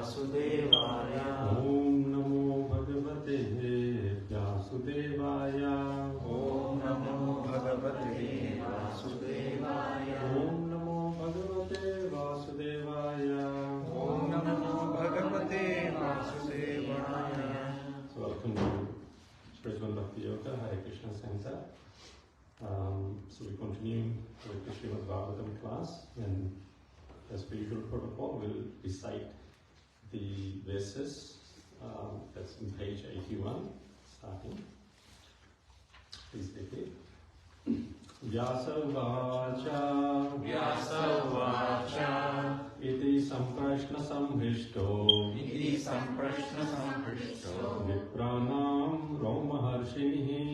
वासुदेवाय। ओम नमो भगवते व्यासुदेवाय। ओम नमो भगवते वासुदेवाय। ओम नमो भगवते वासुदेवाय। ओम नमो भगवते वासुदेवाय। So welcome to Spiritual Bhakti Yoga, Hare Krishna Center. So we continue with the Srimad Bhagavatam class, and as per usual protocol, we'll recite the verses. That's on page 81, starting. Please take it. Vyasavacha iti samprashna samhrishto vipranam romaharshinihi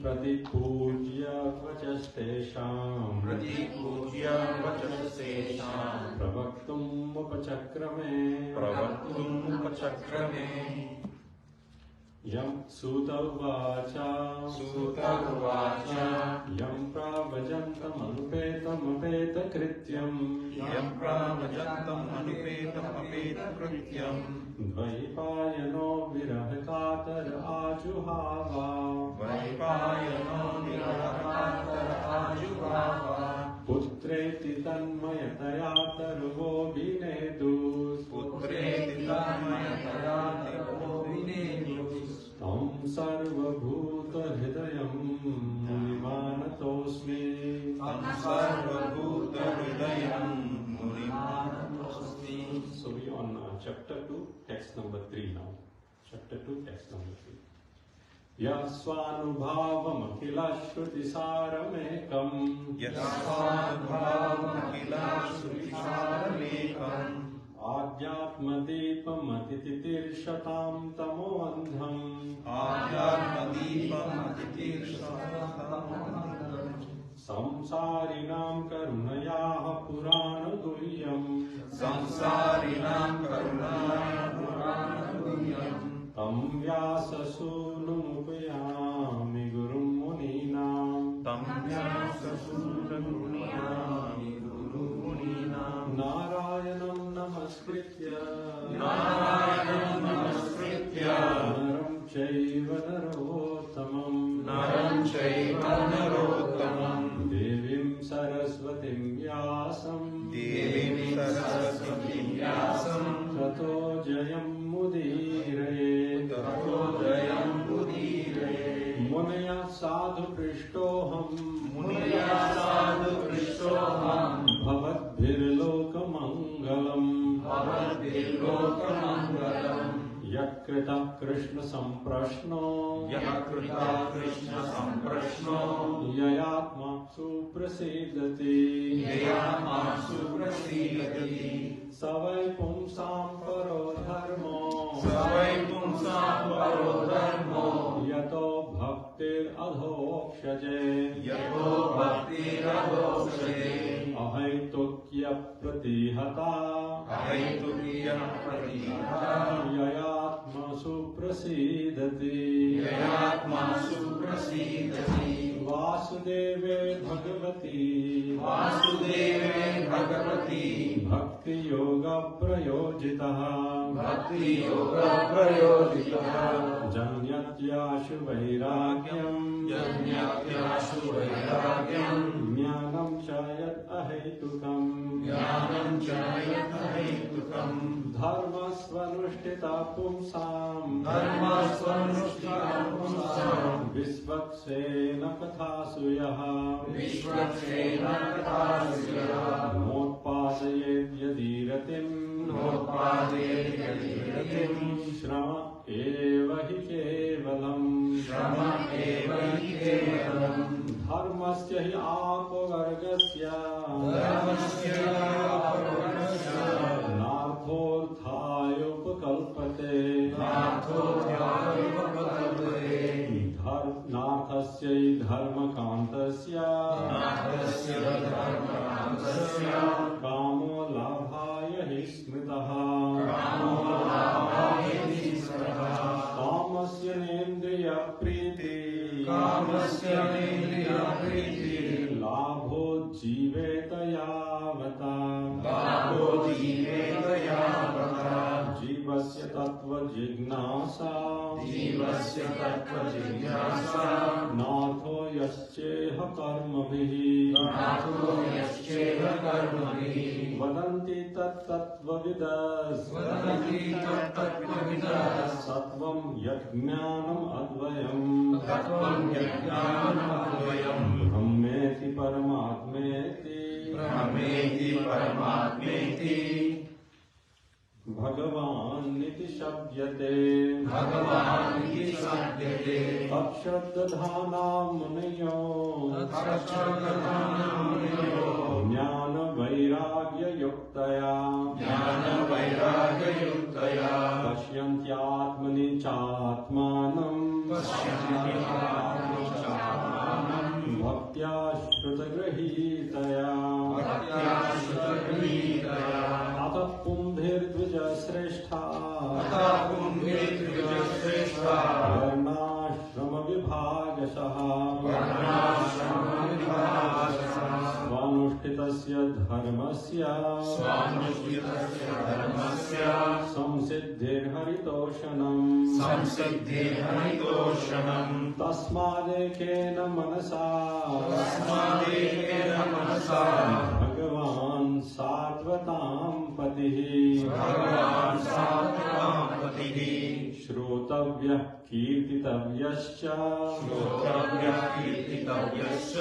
pratipujya vachastesham pravaktum upachakrame Yam Sutavacha Yam Pravajantam Anupetam Apeta Krityam Dvaipayano Virahakatar Ajuhava Putreti Tanmayataya Tarvo Vinedus Tam Sarvabhuta Hridayam Munimanatosmi. So we on chapter 2, text number 3 now. Chapter 2, text number 3. Yasvanubhavam akilashrutisharamekam Adhyatmadipam atititirshatam tamoandham Samsarinam karunayaha puranatulyam Tam vyasasurnumupayami gurum muninam Narayanam namaskritya Naram chaiva narottamam Devim saraswatim vyasam Tato jayam mudirayet Munaya sadhu prishtoham Bhavadbhirlokamangalam Yakrita Krishna Samprashno Yayatma Suprasidati Savai Pumsam Paro Dharmo Yato Bhaktir Adhokshaje Ahaitukya Pratihata Yayatma Suprasidati Vasudeve Bhagavati Bhakti Yoga Prayojitaha Janyatyashu Vairagyam Jnanam Chayat Ahaitukam Dharma Svanushtita Pumsam Visvaksena Kathasuyaha Notpadayet Yadiratim Shrama Eva Hi Kevalam Dharmasya Hi Apavargasya Narthorthayupakalpate Narthasya Dharmakantasya Kamo Labhaya Hi Smritaha Kamasya Nendriya Priti Labho Jivetayavata जीवस्य तत्त्वजिज्ञासा जीवस्य तत्त्वजिज्ञासा नाथो यश्चेह कर्मभिः नाथो यश्चेह कर्मभिः वदन्ति तत्तत्त्वविदः वदन्ति तत्तत्त्वविदः सत्त्वं यज्ञानम् अद्वयम् तत्त्वं यज्ञानमद्वयम् ब्रह्मेति परमात्मेति ब्रह्मेति परमात्मेति भगवानिति शब्यते भगवान् इति शब्यते तच्छ्रद्धानां मुनयो तच्छ्रद्धानामुनयो ज्ञानवैराग्ययुक्तया ज्ञानवैराग्ययुक्तया पश्यन्त्यात्मनि चात्मानं पश्यन्त्यात्मनि भक्त्या श्रुतगृहीतया भक्त्या श्रुतगृहीतया अतः पुंभिर्द्विजश्रेष्ठा तथा पुंभिर्द्विजश्रेष्ठा वर्णाश्रमविभागशः वर्णाश्रमविभागशः स्वानुष्ठितस्य धर्मस्य स्वानुष्ठितस्य धर्मस्य संसिद्धिर्हरितोषणम् संसिद्धिर्हरितोषणम् तस्मादेकेन मनसा तस्मादेकेन मनसा भगवान् सात्वतां पतिः भगवान् सात्वतां पतिः श्रोतव्यः कीर्तितव्यश्च श्रोतव्यः कीर्तितव्यश्च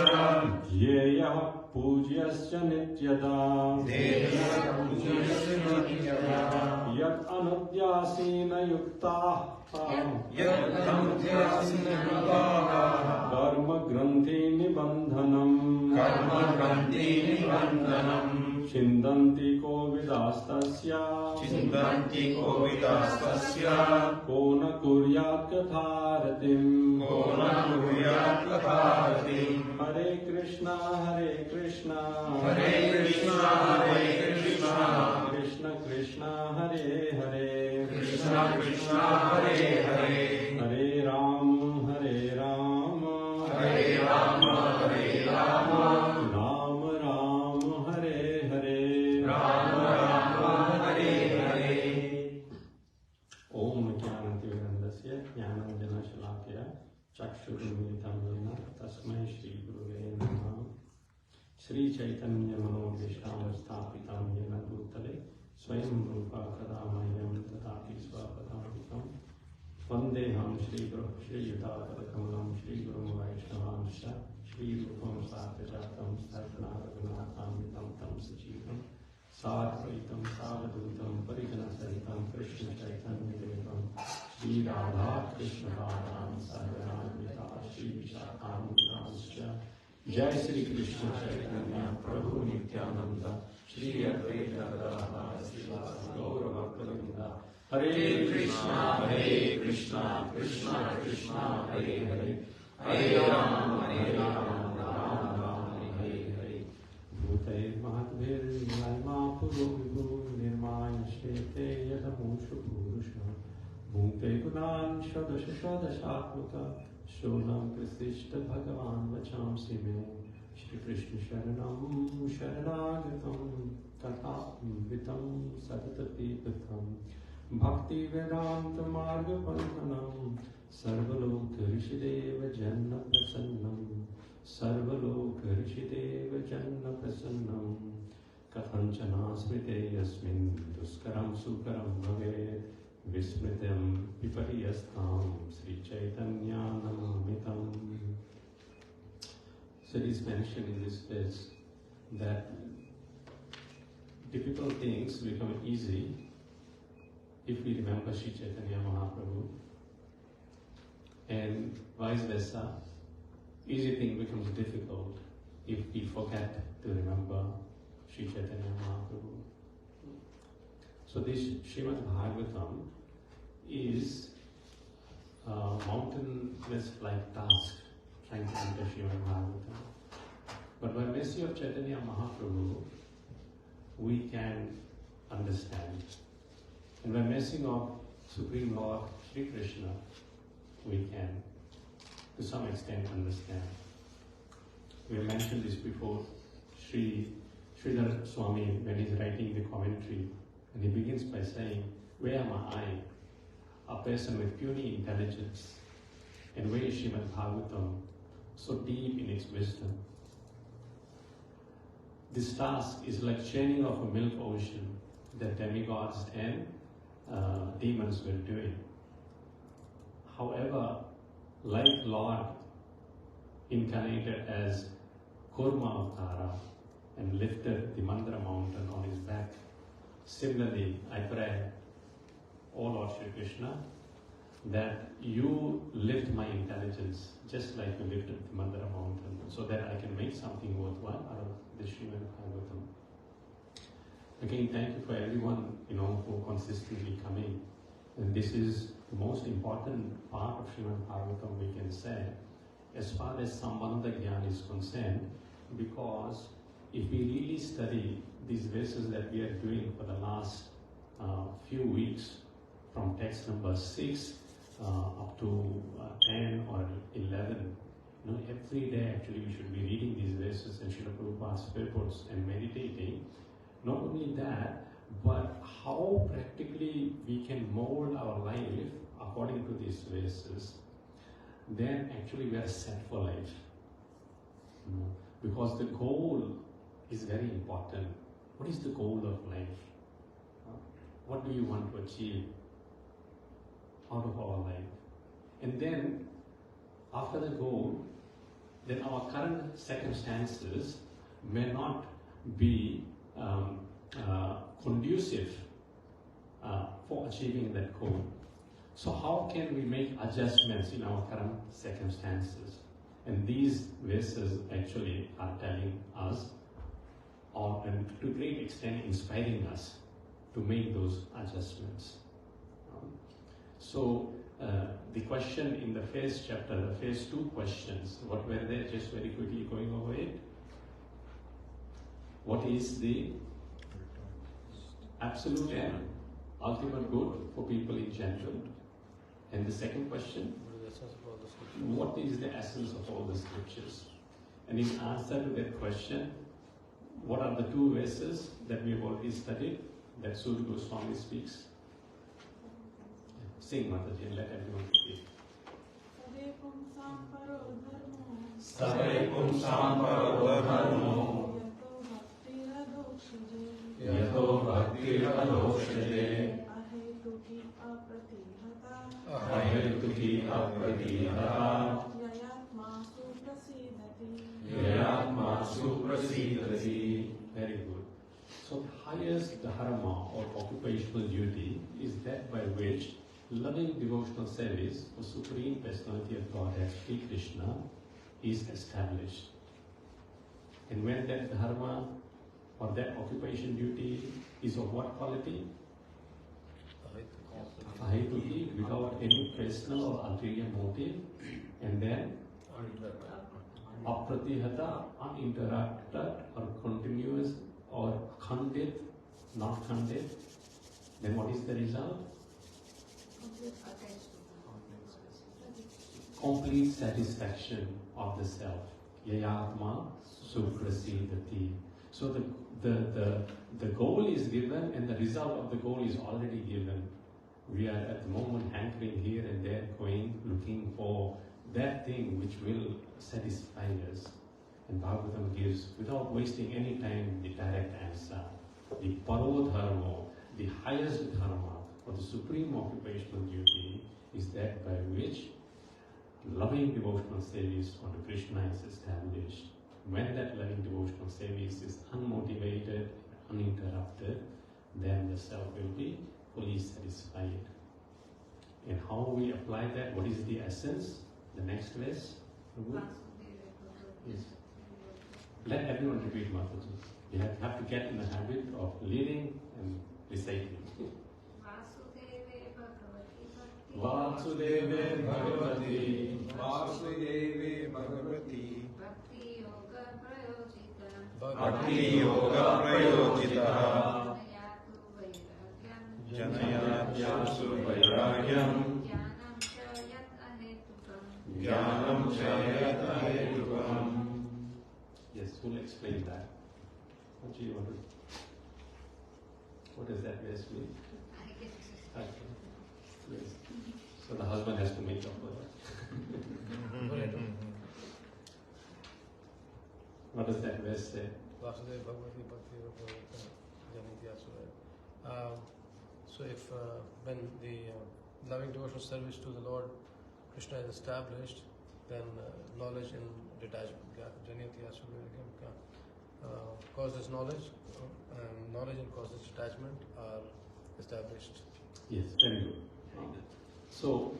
ध्येयः पूज्यश्च नित्यता ध्येयः पूज्यश्च नित्यता यत् अनुद्यासीनयुक्ताः यदनुध्यासीनयुक्ताः कर्मग्रन्थिनिबन्धनम् कर्मग्रन्थिनिबन्धनम् छिन्दन्ति कोविदास्तस्य चिन्तन्ति कोविदास्तस्य को न कुर्यात् कथारतिम् को न कुर्यात् कथारतिम् हरे कृष्णा हरे कृष्णा हरे कृष्णा कृष्ण कृष्ण हरे हरे कृष्णा कृष्णा हरे हरे हरे राम हरे राम हरे राम राम राम हरे हरे राम राम हरे हरे ओम ज्ञानतिमिरन्दस्य ज्ञानाञ्जनशलाकया चक्षुरुन्मिलितं येन तस्मै श्रीगुरुवे नमः। श्रीचैतन्यमनोभीष्टां स्थापितं येन भूतले स्वयं रूपा कदा मह्यं ददाति स्वपदान्तिकं वन्देऽहं श्रीगुरुं श्रीयुतापदकमलं श्रीगुरुं वैष्णवांश्च श्रीरूपं साग्रजातं सर्वनारघुनाथान्वितं तं सजीवं साद्वैतं सावधूतं परिजनसहितं कृष्णचैतन्यदेवं श्रीराधाकृष्णपादां सर्वनान्विता श्रीविशाखान्वितांश्च जय श्री कृष्ण चैतन्य प्रभु नित्यानंद श्री अद्वैत गदाधर श्रीवास गौर भक्तवृंद हरे कृष्णा कृष्णा कृष्णा हरे हरे हरे राम राम राम हरे हरे भूतैर्महद्भिर्महिमा पुरो विभु निर्मायश्चेते यदमुषु पुरुष भूते गुणान् षोडश षोडशात्मक शोनं प्रसिष्ट भगवान् वचांसि मे श्री कृष्ण शरणं शरणागतं तथान्वितं सततपीतं भक्ति वेदांत मार्गबन्धनं सर्वलोक ऋषिदेव जन्न प्रसन्नं सर्वलोक ऋषिदेव जन्न प्रसन्नं कथञ्चन स्मृते यस्मिन् दुष्करं सुकरं भवेत् विस्मृतं विपर्यस्तां श्रीचैतन्यानमामितम्. So it is mentioned in this verse that difficult things become easy if we remember Sri Chaitanya Mahaprabhu, and vice versa, easy thing becomes difficult if we forget to remember Sri Chaitanya Mahaprabhu. So this Srimad Bhagavatam is a mountainous-like task trying to enter Srimad Bhagavatam. But by mercy of Chaitanya Mahaprabhu, we can understand. And by mercy of Supreme Lord Sri Krishna, we can, to some extent, understand. We have mentioned this before. Sridhar Swami, when he's writing the commentary, and he begins by saying Where am I? A person with puny intelligence. And where is Srimad Bhagavatam, so deep in its wisdom? This task is like churning of a milk ocean that demigods and demons were doing. However, like Lord incarnated as Kurma Avtara and lifted the Mandara mountain on his back, similarly, I pray, O Lord Shri Krishna, that you lift my intelligence just like you lifted the Mandara mountain, so that I can make something worthwhile out of the Srimad Bhagavatam. Again, thank you for everyone, who consistently coming. And this is the most important part of Srimad Bhagavatam, we can say, as far as Sambandha Gyan is concerned, because if we really study these verses that we are doing for the last few weeks, from text number 6 up to 10 or 11, every day actually we should be reading these verses and Srila Prabhupada's purports and meditating. Not only that, but how practically we can mold our life according to these verses, then actually we are set for life. Because the goal is very important. What is the goal of life? What do you want to achieve out of our life? And then, after the goal, then our current circumstances may not be conducive for achieving that goal. So how can we make adjustments in our current circumstances? And these verses actually are telling us, and to a great extent inspiring us to make those adjustments. So the question in the first chapter, the first two questions, what were they? Just very quickly going over it. What is the absolute and ultimate good for people in general? And the second question, what is the essence of all the scriptures? And in answer to that question, what are the two verses that we have already studied that Sudha Goswami speaks? Sing, Mataji, and let everyone speak. Sare pumsam paro dharmo yato bhakti adoshade ahetuki apratihata yayatma suprasidati. Very good. So the highest dharma or occupational duty is that by which loving devotional service for Supreme Personality of Godhead, Sri Krishna, is established. And when that dharma or that occupation duty is of what quality? Ahetuki, without any personal or ulterior motive. And then apratihata, uninterrupted or continuous or khandit, not khandit. Then what is the result? Complete satisfaction of the self. Yayatma suprasidati. So the goal is given and the result of the goal is already given. We are at the moment hankering here and there, going, looking for that thing which will satisfy us. And Bhagavatam gives, without wasting any time, the direct answer. The paro dharma, the highest dharma, or the supreme occupational duty, is that by which loving devotional service unto Krishna is established. When that loving devotional service is unmotivated, uninterrupted, then the self will be fully satisfied. And how we apply that? What is the essence? The next verse? Yes. Let everyone repeat Mataji. You have to get in the habit of leading and reciting. Vasudeve Bhagavati Vasudeve Bhagavati Bhakti Yoga Prayojita Janayatyasu Vairagyam Jnanam Chayat Ahetukam. Yes, who will explain that? What does that verse mean? Yes. So the husband has to make up for that. What does that verse say? Vasudeva Bhagavati Bhakti Janiti Asura. So if when the loving devotional service to the Lord Krishna is established, then knowledge and detachment, Janiti Asura, causes knowledge, knowledge and causes detachment are established. Yes, very good. So,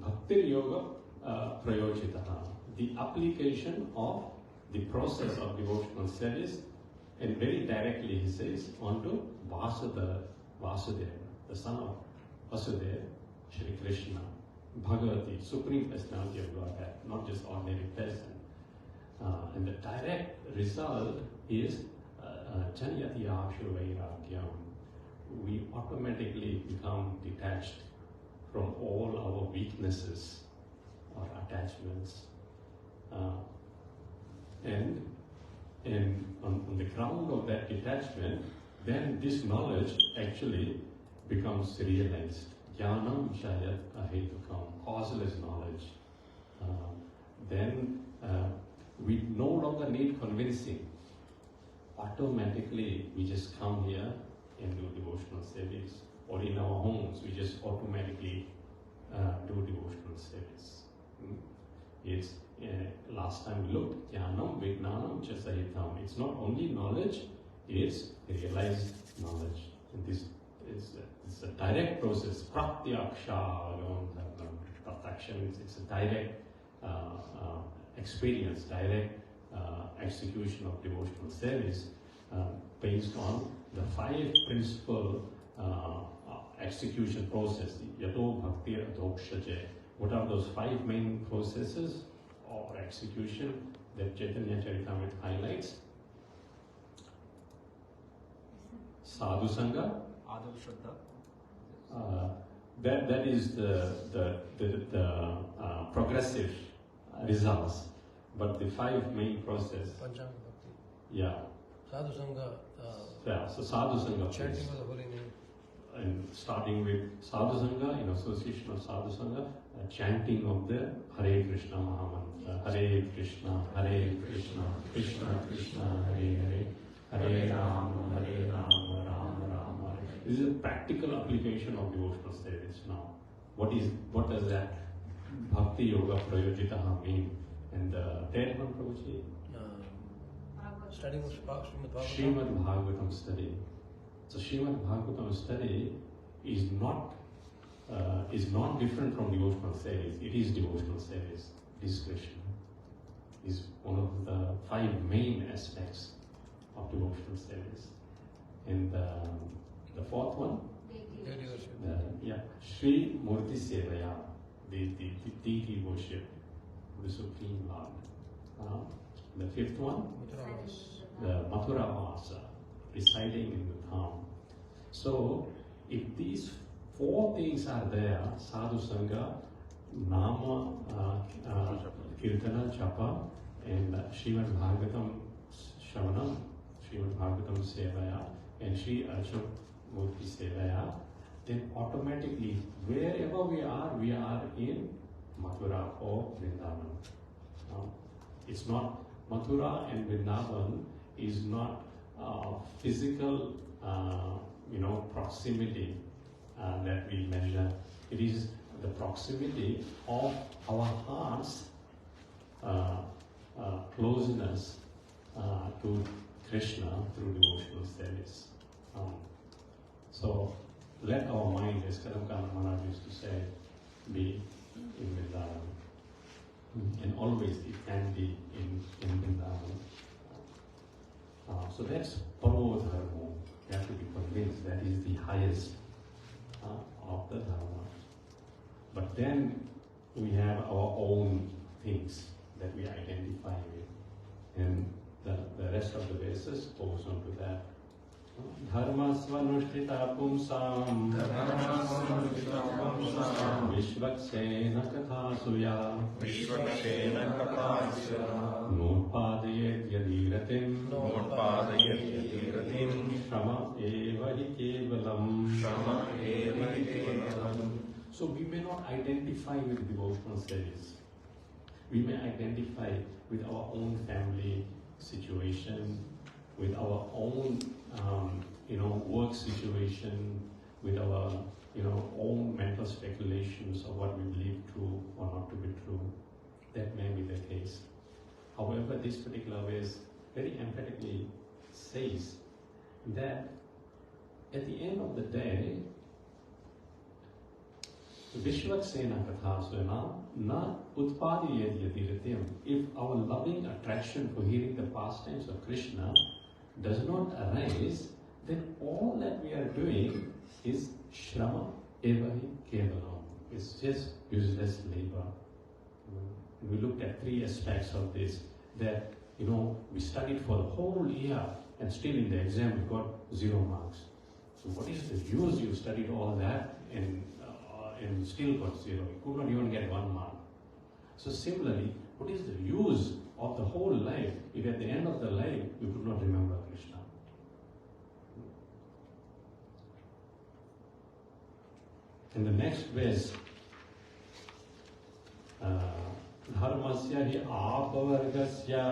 Bhakti Yoga Prayojitaha, the application of the process of devotional service, and very directly he says, onto Vasudeva, the son of Vasudeva, Shri Krishna, Bhagavati, Supreme Personality of Godhead, not just ordinary person. And the direct result is Janyati Ashu Vairagyam. We automatically become detached from all our weaknesses or attachments. And on the ground of that detachment, then this knowledge actually becomes realized. Jnanam Shayat Ahetukam, causeless knowledge. Then we no longer need convincing. Automatically, we just come here and do devotional service. Or in our homes, we just automatically do devotional service. It's last time we looked, Jnanam Vijnanam Cha Sahitam. It's not only knowledge, it's realized knowledge. And this is it's a direct process. Pratyaksha, protection. It's a direct experience, direct execution of devotional service based on the 5 principal execution process. Yato Bhakti Adhokshaje. What are those 5 main processes or execution that Chaitanya Charitamrita highlights? Sadhu Sangha. Adav Shraddha. That is the progressive results, but the 5 main process. Panchanga Bhakti. Yeah. Sadhu Sangha. Yeah. So Sadhu Sangha. Chanting of the holy name. And starting with Sadhu Sangha, in association of Sadhu Sangha, chanting of the Hare Krishna Mahamantra. Hare Krishna, Krishna Krishna, Hare Hare, Hare Rama, Rama Rama. This is a practical application of devotional service now. What does that Bhakti Yoga Prayojitaha mean? And the third one, Prabhuji? Studying of Srimad Bhagavatam. Srimad Bhagavatam study. So Srimad Bhagavatam study is not different from devotional service. It is devotional service. Discretion is one of the 5 main aspects of devotional service. And the 4th one, Sri Murti Sevaya, the deity worship, the Supreme Lord. The 5th one, the Mathura Vasa, residing in the town. So, if these 4 things are there, Sadhu Sangha, Nama, Kirtana, Japa, and Srimad Bhagavatam Shravanam, Srimad Bhagavatam Sevaya, and Sri Arjuna Murti Sevaya, then automatically, wherever we are in Mathura or Vrindavan. It's not, Mathura and Vrindavan is not physical, proximity that we measure. It is the proximity of our heart's closeness to Krishna through devotional service. So let our mind, as Kadamkana Maharaj used to say, be in Vrindavan. And always it can be in Vrindavan. So that's Paro Dharma. You have to be convinced that is the highest of the Dharma. But then we have our own things that we identify with. And the rest of the verses goes on to that. Dharma svanushtita pumsam Vishvaksena kathasuya Notpadayet yadiratim Shrama eva hi kevalam So we may not identify with devotional service. We may identify with our own family situation, with our own, work situation, with our, own mental speculations of what we believe true or not to be true. That may be the case. However, this particular verse very emphatically says that at the end of the day, Vishwaksena Kathasvena na utpadiyadyatirithim. If our loving attraction for hearing the pastimes of Krishna does not arise, then all that we are doing is shrama evahi kevalam. It's just useless labor. We looked at three aspects of this, that we studied for the whole year and still in the exam we got 0 marks. So what is the use? You studied all that and still got 0. You could not even get 1 mark. So similarly, what is the use of the whole life if at the end of the life you could not remember Krishna? In the next verse, Dharmasya hi apavargasya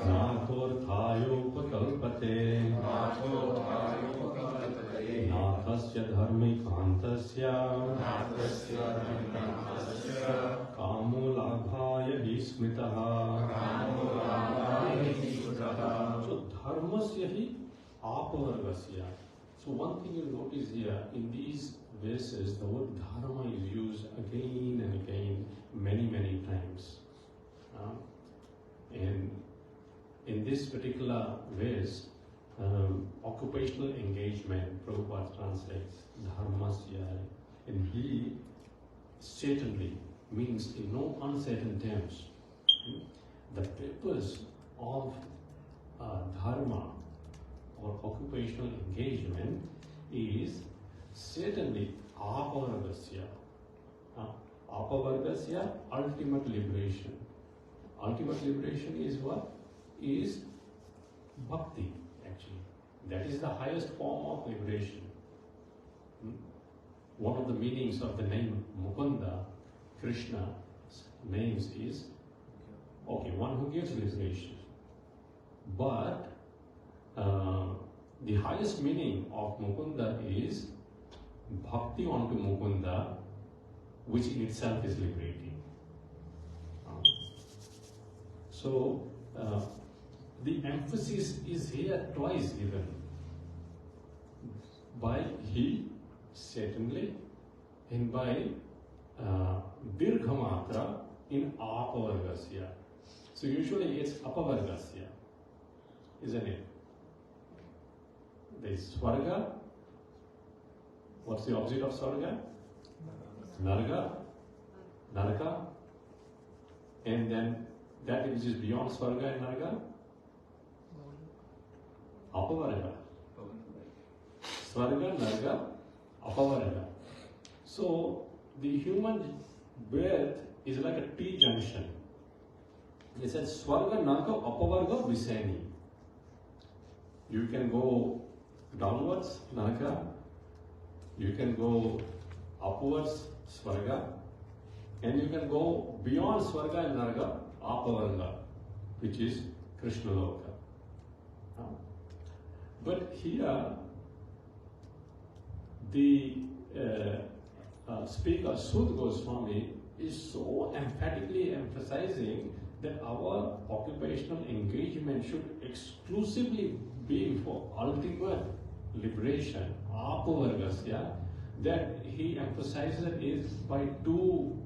nathorthayopakalpate nathasya dharmikantasya kamo labhaya hi smitaha. So dharmasya hi apavargasya. So one thing you'll notice here, in these verses, the word dharma is used again and again, many, many times. And in this particular verse, occupational engagement, Prabhupada translates dharmasya, and he certainly means in no uncertain terms. The purpose of dharma or occupational engagement is certainly apavargasya. Apavargasya, ultimate liberation. Ultimate liberation is what? Is bhakti, actually. That is the highest form of liberation. One of the meanings of the name Mukunda, Krishna's names is, one who gives liberation. But the highest meaning of Mukunda is bhakti onto Mukunda, which in itself is liberating. So the emphasis is here twice given. By he, certainly, and by dirghamatra in apavargasya. So usually it's apavargasya, isn't it? There is Swarga. What's the opposite of Swarga? Narga. Naraka. And then that which is beyond Swarga and Narga? Apavarga. Swarga, Narga, Apavarga. So the human birth is like a T-junction. It says Swarga, Narga, Apavarga, Viseni. You can go downwards, Naraka. You can go upwards, Swarga. And you can go beyond Swarga and Naraka, Apavarga, which is Krishna Loka. But here, the speaker, Sud Goswami, is so emphatically emphasizing that our occupational engagement should exclusively be for ultimate liberation, apavargasya, that he emphasizes is by two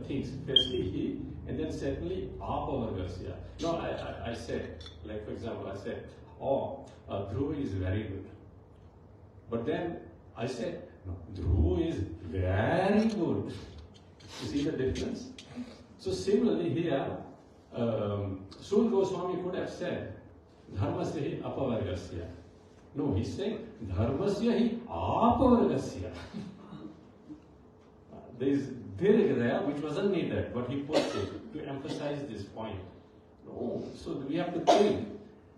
things. Firstly, he, and then secondly, apavargasya. No, I said, like for example, I said, Dhruva is very good. But then I said, no, Dhruva is very good. You see the difference? So similarly here, Sud Goswami could have said, Dharmasya hi apavargasya. No, he's saying, Dharmasya hi apavargasya. There is dirg there which wasn't needed, but he put it to emphasize this point. No, so we have to think.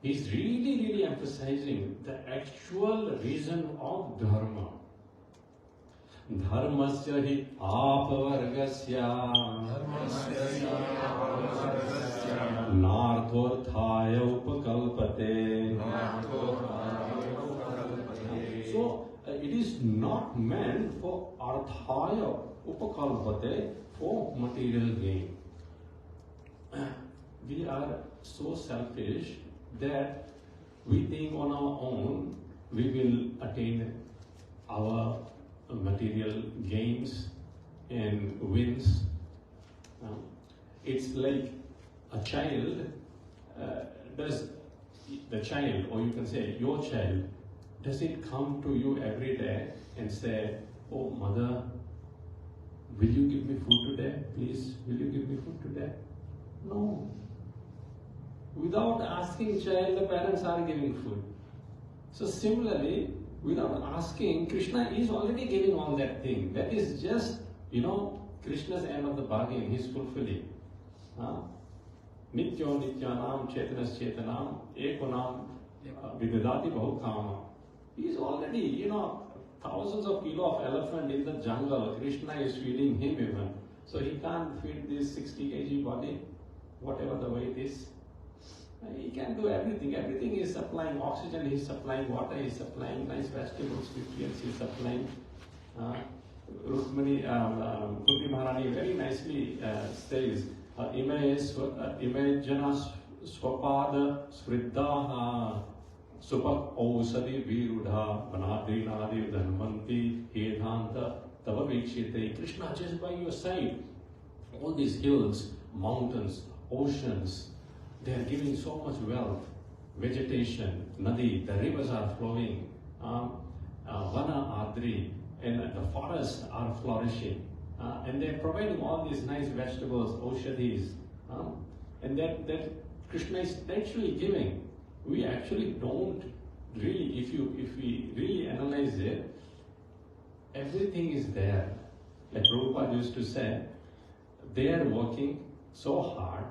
He's really emphasizing the actual reason of dharma. धर्मस्य हि आपवर्गस्य नार्थोत्थाय उपकल्पते. So it is not meant for arthaya upakalpate, for material gain. We are so selfish that we think on our own we will attain our material gains and wins. It's like a child, does the child, or you can say your child, does it come to you every day and say, "Oh mother, will you give me food today? Please, will you give me food today?" No. Without asking child, the parents are giving food. So similarly, without asking, Krishna is already giving all that thing. That is just, Krishna's end of the bargain. He's fulfilling. Nityo nityanam chetanas chetanam ekonam vidadati bahukama. He is already, thousands of kilos of elephant in the jungle. Krishna is feeding him even. So he can't feed this 60 kg body, whatever the weight is. He can do everything. Everything is supplying oxygen, he is supplying water, he is supplying nice vegetables, nutrients, he is supplying. Rukmani, Kunti Maharani very nicely says, Ime jana swapada svriddaha supak ausadi virudha banadrinadi dhanvanti hedhanta tava vikshite. Krishna, just by your side, all these hills, mountains, oceans, they are giving so much wealth, vegetation, nadi, the rivers are flowing, vana adri, and the forests are flourishing, and they are providing all these nice vegetables, oshadis, and that Krishna is actually giving. We actually don't really, if we really analyze it, everything is there. Like Prabhupada used to say, they are working so hard.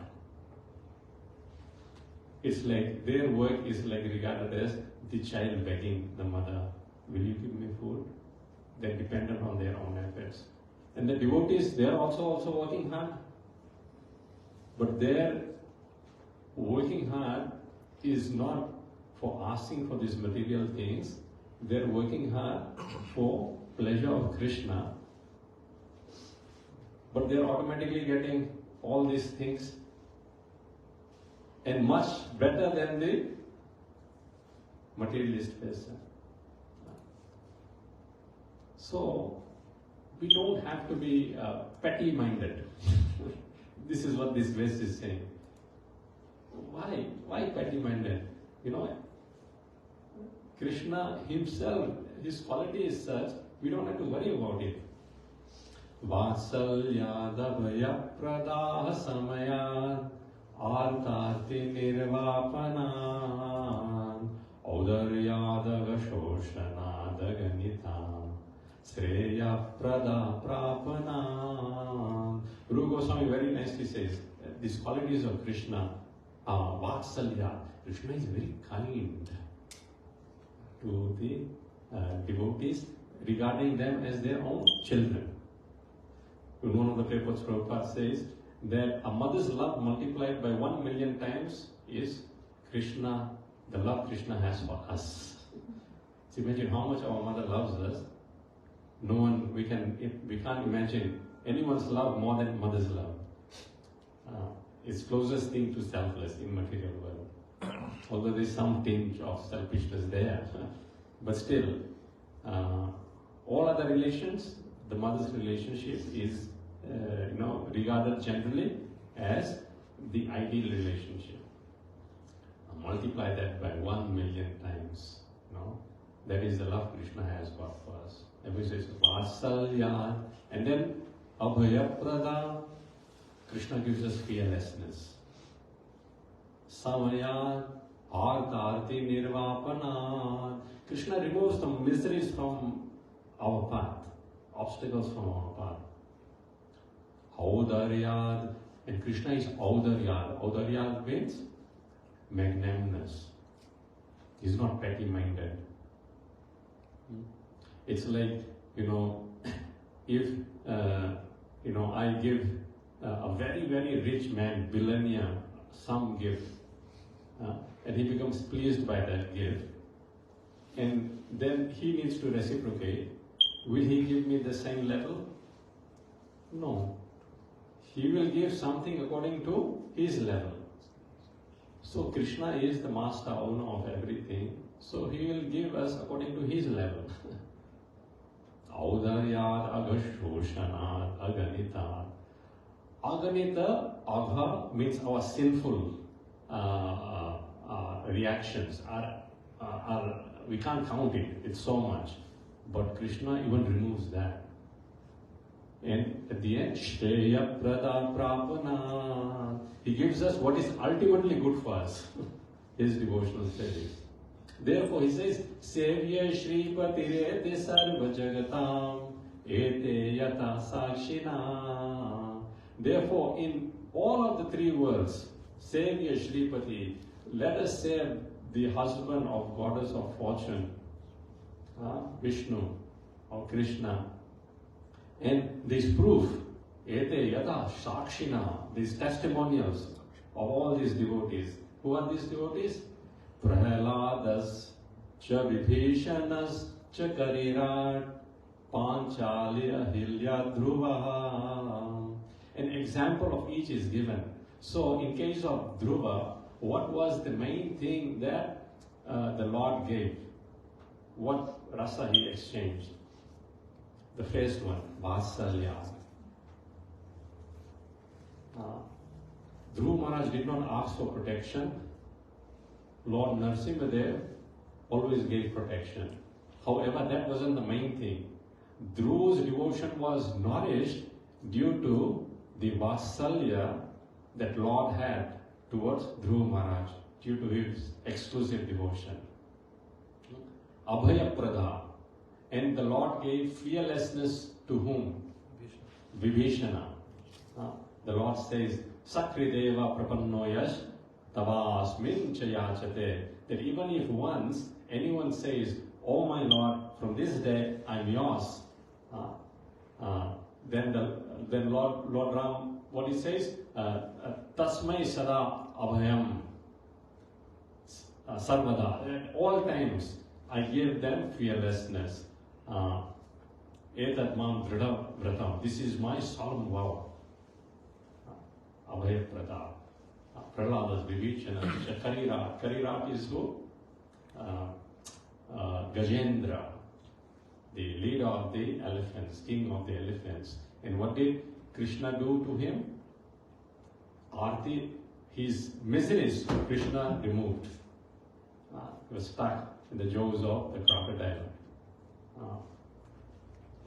It's like their work is like regarded as the child begging the mother, "Will you give me food?" They're dependent on their own efforts. And the devotees, they're also working hard. But their working hard is not for asking for these material things. They're working hard for pleasure of Krishna. But they're automatically getting all these things, and much better than the materialist person. So, we don't have to be petty-minded. This is what this verse is saying. Why petty-minded? Krishna himself, his quality is such, we don't have to worry about it. Vatsalyadabhaya pradaha samayat artarti nirvapanan audaryadaga shoshanadaganitam sreya prada prapanan. Rupa Goswami very nicely says these qualities of Krishna are Vatsalya. Krishna is very kind to the devotees, regarding them as their own children. In one of the papers, Prabhupada says that a mother's love multiplied by 1 million times is Krishna, the love Krishna has for us. So imagine how much our mother loves us. No one, we can't imagine anyone's love more than mother's love. It's closest thing to selfless in material world. Although there's some tinge of selfishness there, but still, all other relations, the mother's relationship is, regarded generally as the ideal relationship. Multiply that by 1 million times. That is the love Krishna has got for us. Every says Vatsalya, and then Abhayaprada. Krishna gives us fearlessness. Samaya Artarti Nirvapana. Krishna removes the miseries from our path, obstacles from our path. Audaryad, and Krishna is Audaryad. Audaryad means magnanimous. He's not petty-minded. It's like, if I give a very, very rich man, billionaire, some gift, and he becomes pleased by that gift, and then he needs to reciprocate, will he give me the same level? No. He will give something according to his level. So Krishna is the master owner of everything, so he will give us according to his level. Audaryat agashoshanat aganita. Aganita, agha means our sinful reactions are we can't count it, it's so much. But Krishna even removes that. And at the end, Shreya Prada Prapana, he gives us what is ultimately good for us, his devotional service. Therefore, he says, Sevya Shripati Rete Sarva Jagatam Ete Yata Sakshina. Therefore, in all of the three worlds, Sevya Shripati, let us save the husband of goddess of fortune, Vishnu or Krishna. And this proof, Ete Yata Sakshina, these testimonials of all these devotees. Who are these devotees? Prahaladas, Cha Vibhishanas, Cha Karirat, Panchalya Hilya Dhruva. An example of each is given. So in case of Dhruva, what was the main thing that the Lord gave? What rasa he exchanged? The first one, Vatsalya. Dhruva Maharaj did not ask for protection. Lord Narasimhadev always gave protection. However, that wasn't the main thing. Dhruva's devotion was nourished due to the Vatsalya that Lord had towards Dhruva Maharaj, due to his exclusive devotion. Abhaya Prada. And the Lord gave fearlessness to whom? Vibhishana. The Lord says, Sakrideva prapannoyash tavasmin chayachate. That even if once anyone says, Oh my Lord, from this day I'm yours, then Lord Ram, what he says, Tasmai sada abhayam sarvada. At all times I give them fearlessness. Etat mam dhrida vratam. This is my solemn vow. Abhaya Prada. Prahlada's Vibhichana. Karirat. Karirat is who? Gajendra, the leader of the elephants, king of the elephants. And what did Krishna do to him? Arti, his miseries, Krishna removed. He was stuck in the jaws of the crocodile.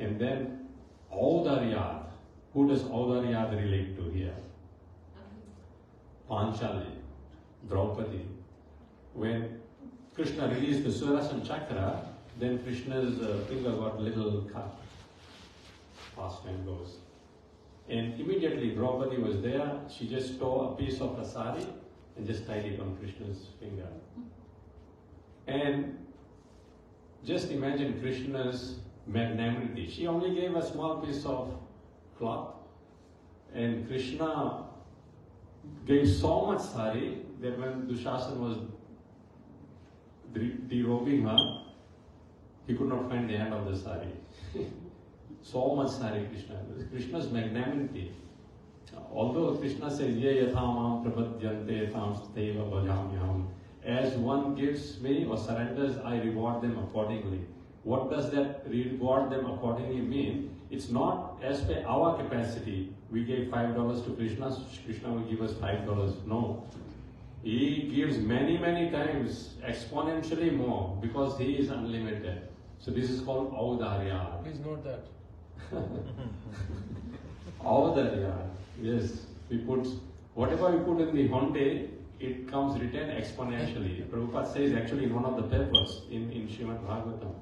And then Audaryad. Who does Audaryad relate to here? Panchali, Draupadi. When Krishna released the Sudarshan Chakra, then Krishna's finger got a little cut. Past time goes. And immediately Draupadi was there. She just tore a piece of the sari and just tied it on Krishna's finger. And just imagine Krishna's magnanimity. She only gave a small piece of cloth, and Krishna gave so much sari that when Dushasana was derobing her, he could not find the end of the sari. So much sari Krishna. Krishna's magnanimity. Although Krishna says, Ye yathamam prapadyante tham steva bhajamyam. As one gives me or surrenders, I reward them accordingly. What does that reward them accordingly mean? It's not as per our capacity. We gave $5 to Krishna, Krishna will give us $5. No. He gives many, many times, exponentially more, because he is unlimited. So this is called Audarya. Please note that. Audarya. Yes. We put, whatever we put in the Honde, it comes written exponentially. Prabhupada says actually in one of the papers in Srimad Bhagavatam.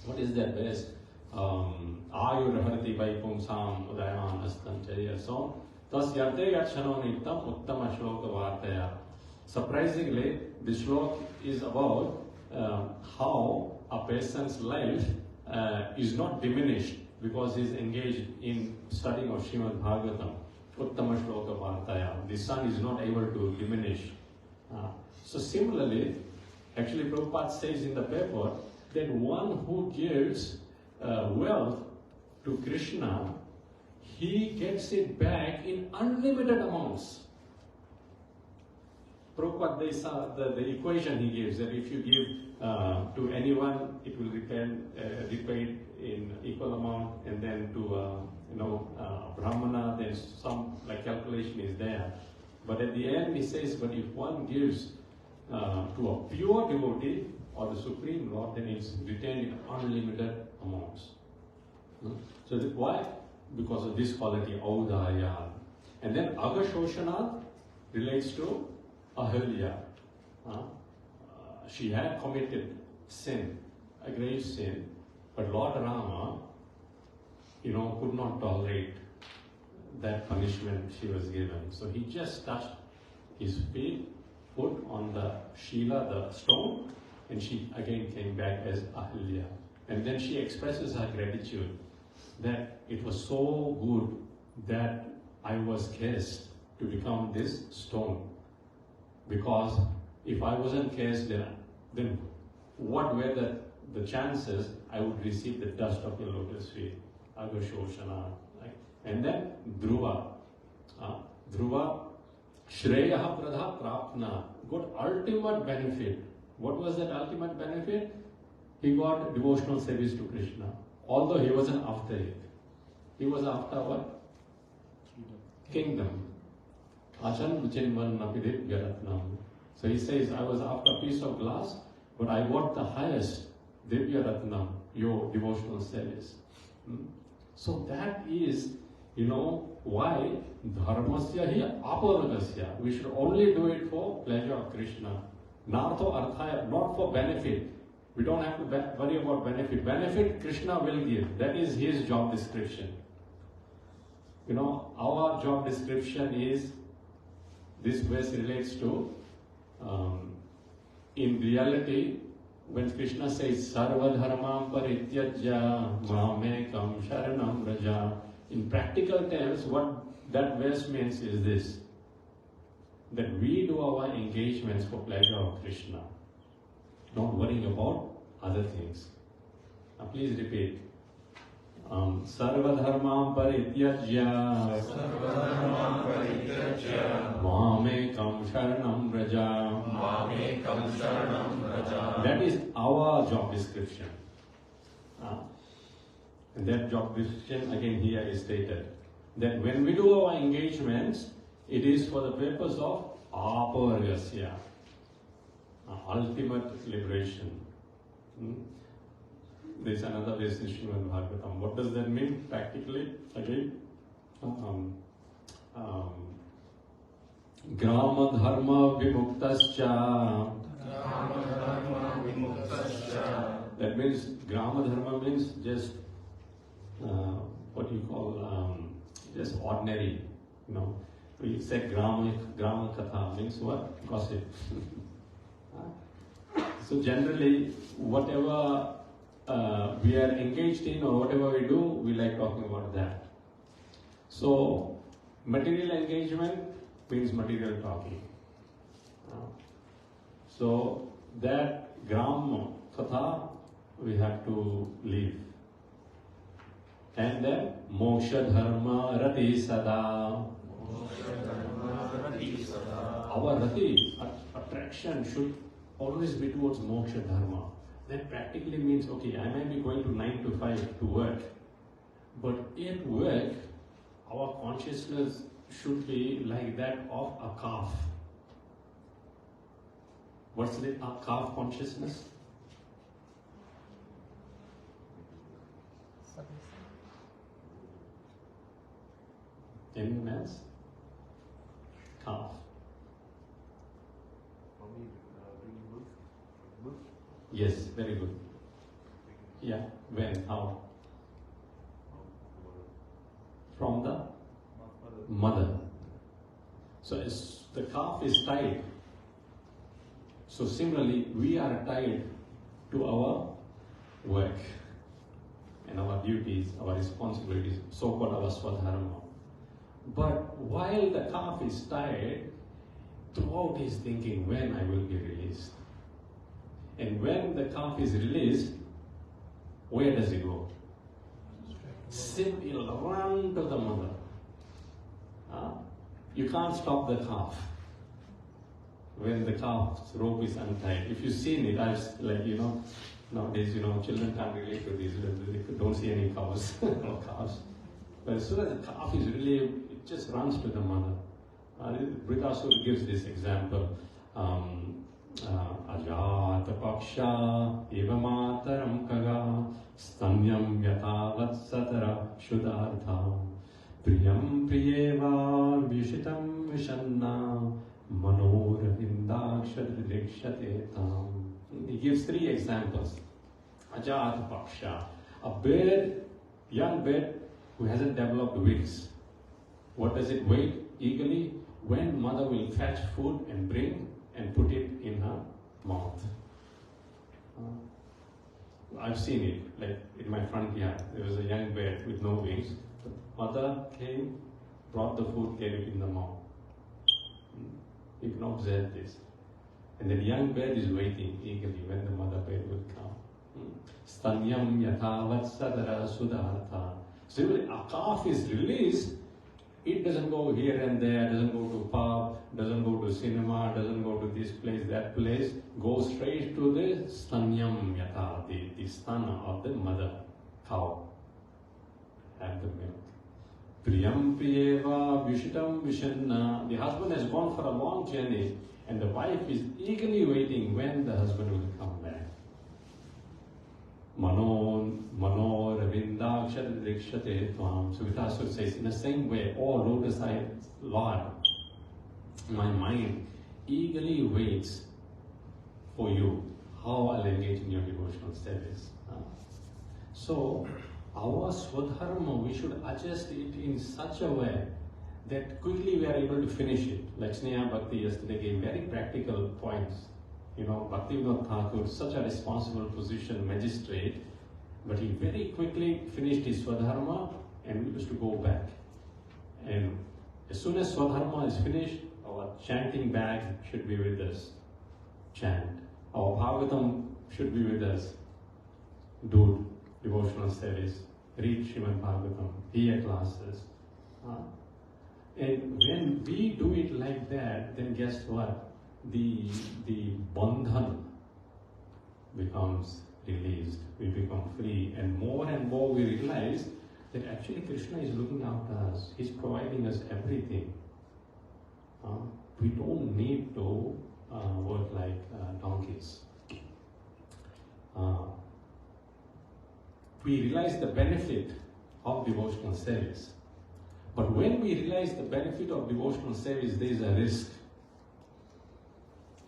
What is that verse? Ayurharati vaipumsam udayan astam chariya. So, tas yarte yachano nittam uttama shloka vartaya. Surprisingly, this shloka is about how a person's life is not diminished because he's engaged in studying of Srimad Bhagavatam, Uttama Shloka Vartaya. The sun is not able to diminish. So similarly, actually Prabhupada says in the paper that one who gives wealth to Krishna, he gets it back in unlimited amounts. Prabhupada, the equation he gives, that if you give to anyone, it will repaid in equal amount, and then to Brahmana, then some calculation is there. But at the end, he says, but if one gives to a pure devotee or the Supreme Lord, then it's retained in unlimited amounts. So why? Because of this quality, Audaya. And then Agashoshana relates to Ahilya. She had committed sin, a grave sin, but Lord Rama, could not tolerate that punishment she was given. So he just touched his feet, put on the Shila, the stone, and she again came back as Ahilya. And then she expresses her gratitude that it was so good that I was cursed to become this stone. Because if I wasn't cursed, then what were the chances I would receive the dust of the lotus feet? Agashoshana. Right? And then Dhruva. Dhruva, Shreyaha Pradha Prapna, got ultimate benefit. What was that ultimate benefit? He got devotional service to Krishna. Although he wasn't after it. He was after what? Kingdom. Achan Vichinvan Napidit Garatnam. So he says, I was after a piece of glass, but I got the highest, Divya Ratnam, your devotional service. So that is, why Dharmasya hi aparagasya. We should only do it for pleasure of Krishna. Not for benefit. We don't have to worry about benefit. Benefit Krishna will give. That is his job description. Our job description is, this verse relates to, in reality, when Krishna says, Sarva dharmam parityajya mamekam sharanam raja, in practical terms, what that verse means is this, that we do our engagements for pleasure of Krishna, not worrying about other things. Now please repeat. Sarva dharmam parityajya mamekam sharanam raja. That is our job description. And that job description again here is stated. That when we do our engagements, it is for the purpose of aparagasya, ultimate liberation. There is another verse in Srimad Bhagavatam. What does that mean practically? Again, Grama dharma vimuktascha. That means Grama dharma means just what you call just ordinary. We say Grama katha means what? Gossip. So generally, whatever we are engaged in or whatever we do, we like talking about that. So material engagement means material talking. So that Gram Katha we have to leave. And then Moksha Dharma Rati Sada. Our Rati, attraction should always be towards Moksha Dharma. That practically means, okay, I might be going to 9 to 5 to work, but at work, our consciousness should be like that of a calf. What's the calf consciousness? Anyone else? Calf. Yes, very good. Yeah, when? How? From the mother. So the calf is tied. So similarly, we are tied to our work. and our duties, our responsibilities, so-called our swadharma. But while the calf is tied, throughout he's thinking when I will be released. And when the calf is released, where does he go? He'll run to the mother. You can't stop the calf when the calf's rope is untied. If you've seen it, nowadays, children can't relate to this. They don't see any cows or calves. But as soon as the calf is relieved, it just runs to the mother. Britasura gives this example. Ajata paksha evamataram kaga stanyam yatavat satara shudartha priyam priyeva vishitam vishanna manoravindakshadrikshate tam. He gives 3 examples. Ajata paksha, a bird, young bird who hasn't developed wings. What does it wait eagerly? When mother will fetch food and bring and put it in her mouth. I've seen it, like in my front yard. There was a young bird with no wings. The mother came, brought the food, gave it in the mouth. You can observe this. And the young bird is waiting eagerly when the mother bird will come. Stanyam yatavat sadara sudartha. So when a calf is released, it doesn't go here and there, doesn't go to pub, doesn't go to cinema, doesn't go to this place, that place, goes straight to the stanyam yata, the stana of the mother cow. Have the milk. Priyam priyeva vishitam vishanna. The husband has gone for a long journey and the wife is eagerly waiting when the husband will come back. Mano ravindakshadrikshate tvam. So Vitasur says, in the same way, oh lotus-eyed Lord, my mind eagerly waits for you, how I'll engage in your devotional service. So, our swadharma, we should adjust it in such a way that quickly we are able to finish it. Like Sneha Bhakti yesterday gave very practical points. Bhaktivinoda Thakur, such a responsible position, magistrate, but he very quickly finished his swadharma and we used to go back. And as soon as swadharma is finished, our chanting bag should be with us. Chant. Our Bhagavatam should be with us. Do devotional service. Read Srimad Bhagavatam. Hear classes. And when we do it like that, then guess what? The bandhan becomes released. We become free, and more we realize that actually Krishna is looking after us. He's providing us everything. We don't need to work like donkeys. We realize the benefit of devotional service. But when we realize the benefit of devotional service, there is a risk.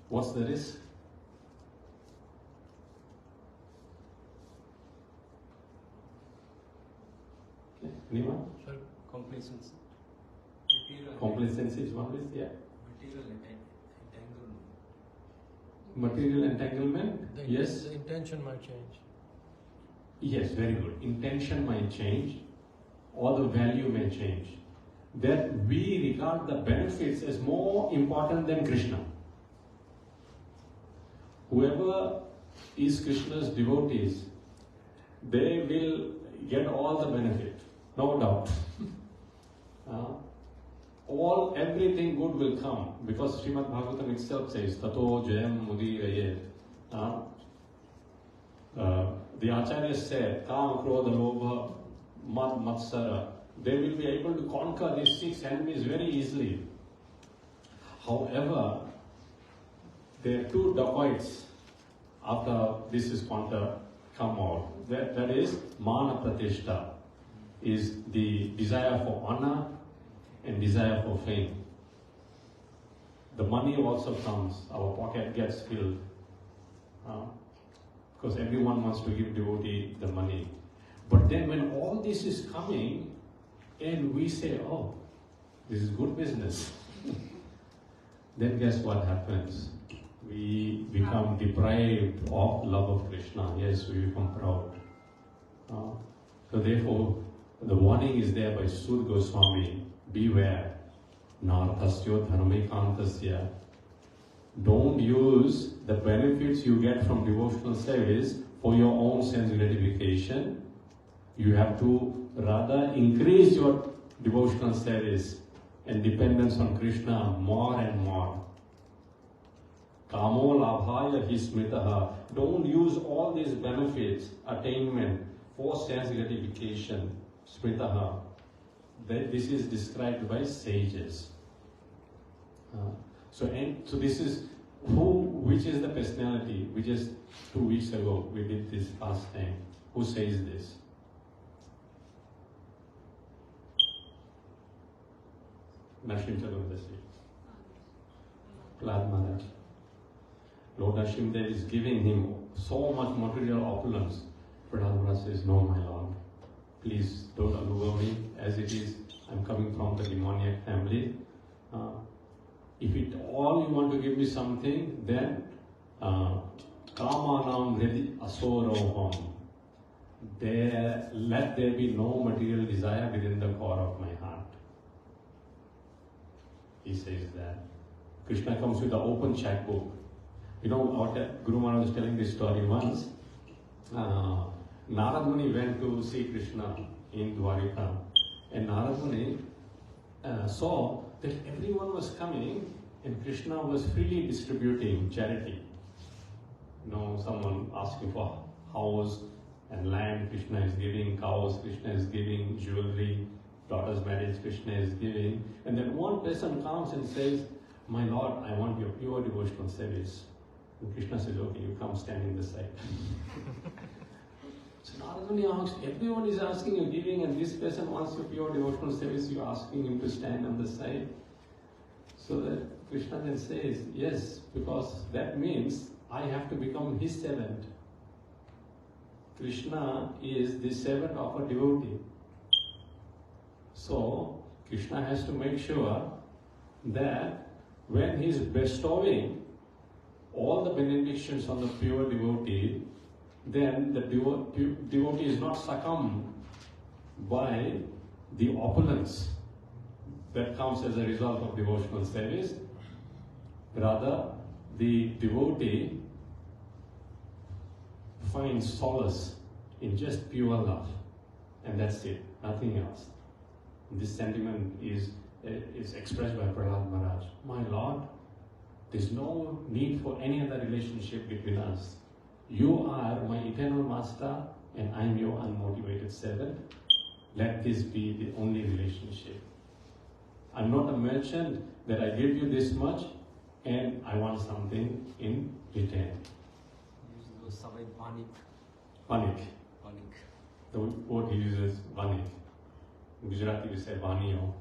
What's the risk? Okay. Anyone? Sir, complacency. Complacency is one risk, yeah. Material entanglement. Material entanglement, yes. The intention might change. Yes, very good. Intention might change, or the value may change. That we regard the benefits as more important than Krishna. Whoever is Krishna's devotees, they will get all the benefit, no doubt. Everything good will come, because Srimad Bhagavatam itself says, Tato Jayam Mudirayet. The Acharya said, Kam, Krodha, Lobha, Mad, Matsara. They will be able to conquer these 6 enemies very easily. However, there are 2 dacoits after this is come out. That is Mana Pratishta, is the desire for honor and desire for fame. The money also comes, our pocket gets filled. Because everyone wants to give devotee the money. But then when all this is coming, and we say, oh, this is good business, then guess what happens? We become deprived of love of Krishna. Yes, we become proud. So therefore, the warning is there by Sud Goswami, beware, narthasya dharmikantasya. Don't use the benefits you get from devotional service for your own sense gratification. You have to rather increase your devotional service and dependence on Krishna more and more. Kamo labhaya hi smritaha. Don't use all these benefits, attainment, for sense gratification. Smritaha. This is described by sages. So this is which is the personality? We just 2 weeks ago we did this last time. Who says this? Narasimha Chaturdasi. Prahlad Maharaj. Lord Narasimha is giving him so much material opulence. Prahlad Maharaj says, no, my Lord, please don't allow me as it is. I'm coming from the demoniac family. If it all you want to give me something, then kamanam vridi asoroham. Let there be no material desire within the core of my heart. He says that. Krishna comes with an open checkbook. You know, Guru Maharaj was telling this story once. Narad Muni went to see Krishna in Dwarika, and Narad Muni saw that everyone was coming and Krishna was freely distributing charity. You know, someone asking for house and land, Krishna is giving, cows, Krishna is giving, jewelry, daughter's marriage, Krishna is giving. And then one person comes and says, my Lord, I want your pure devotional service. And Krishna says, okay, you come stand in the side. So Narad Muni asks, everyone is asking you giving, and this person wants your pure devotional service, you are asking him to stand on the side. So that Krishna then says, yes, because that means I have to become his servant. Krishna is the servant of a devotee. So Krishna has to make sure that when he is bestowing all the benedictions on the pure devotee, then the devotee is not succumbed by the opulence that comes as a result of devotional service. Rather, the devotee finds solace in just pure love, and that's it, nothing else. This sentiment is expressed by Prahlad Maharaj. My Lord, there's no need for any other relationship between us. You are my eternal master and I'm your unmotivated servant. Let this be the only relationship. I'm not a merchant that I give you this much and I want something in return. Vanik. The word he uses, vanik. In Gujarati we say vaniyo.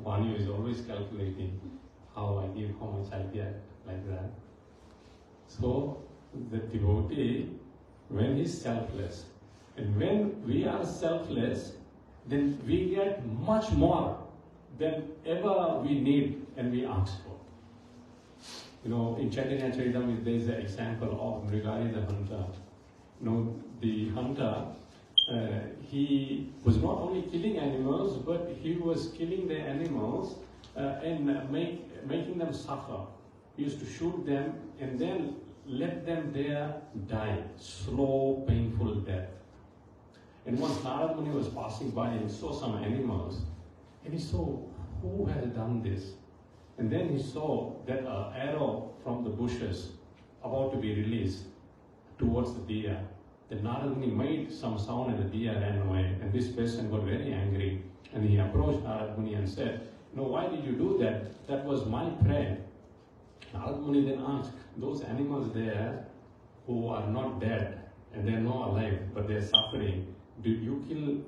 Vaniyo is always calculating how I give, how much I get, like that. So the devotee, when he's selfless, and when we are selfless, then we get much more than ever we need and we ask for. You know, in Chaitanya Charitamrita, there is an example of Mrigari the hunter. You know, the hunter, he was not only killing animals, but he was killing the animals and making them suffer. He used to shoot them and then let them there die, slow, painful death. And once Narad Muni was passing by and saw some animals, and he saw, who has done this? And then he saw that an arrow from the bushes about to be released towards the deer. The Narad Muni made some sound and the deer ran away. And this person got very angry. And he approached Narad Muni and said, no, why did you do that? That was my prey. Narad Muni then asked, those animals there who are not dead and they are not alive but they are suffering, did you kill,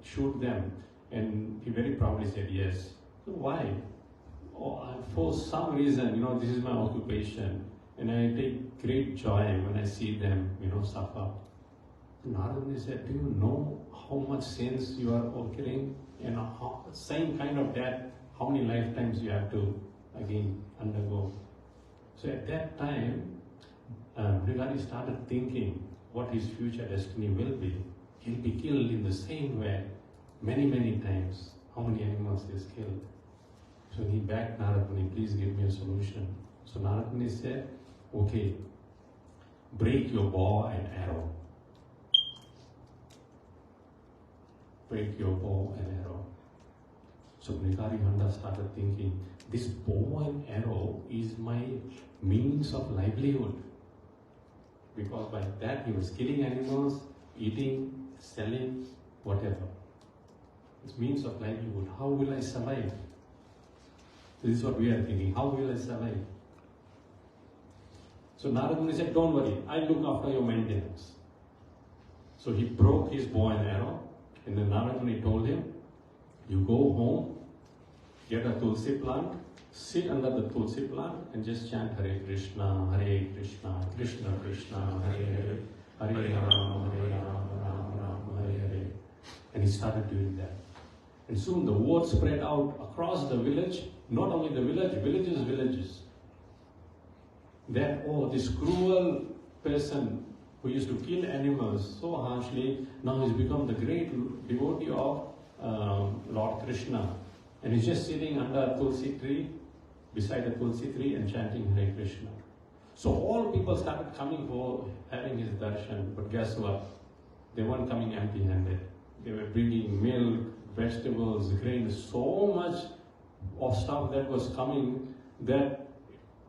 shoot them? And he very proudly said, yes. So why? Oh, for some reason, this is my occupation and I take great joy when I see them, suffer. Narad Muni said, do you know how much sins you are occurring? And same kind of death, how many lifetimes you have to again undergo? So at that time, Mrigari started thinking what his future destiny will be. he'll be killed in the same way many, many times. How many animals he's killed? So he begged Narad Muni, please give me a solution. So Narad Muni said, okay, break your bow and arrow. Break your bow and arrow. So Brihari Handa started thinking, this bow and arrow is my means of livelihood. Because by that he was killing animals, eating, selling, whatever. It's means of livelihood. How will I survive? This is what we are thinking. How will I survive? So Narad Muni said, don't worry, I'll look after your maintenance. So he broke his bow and arrow, and then Narad Muni told him, you go home, get a tulsi plant, sit under the tulsi plant and just chant Hare Krishna, Krishna Krishna, Hare Hare, Hare Ram, Ram Ram, Hare Hare. And he started doing that. And soon the word spread out across the village, not only the village, villages. That, oh, this cruel person who used to kill animals so harshly, now he's become the great devotee of Lord Krishna. And he's just sitting under a tulsi tree, beside a tulsi tree and chanting Hare Krishna. So all people started coming for having his darshan, but guess what? They weren't coming empty-handed. They were bringing milk, vegetables, grains, so much of stuff that was coming that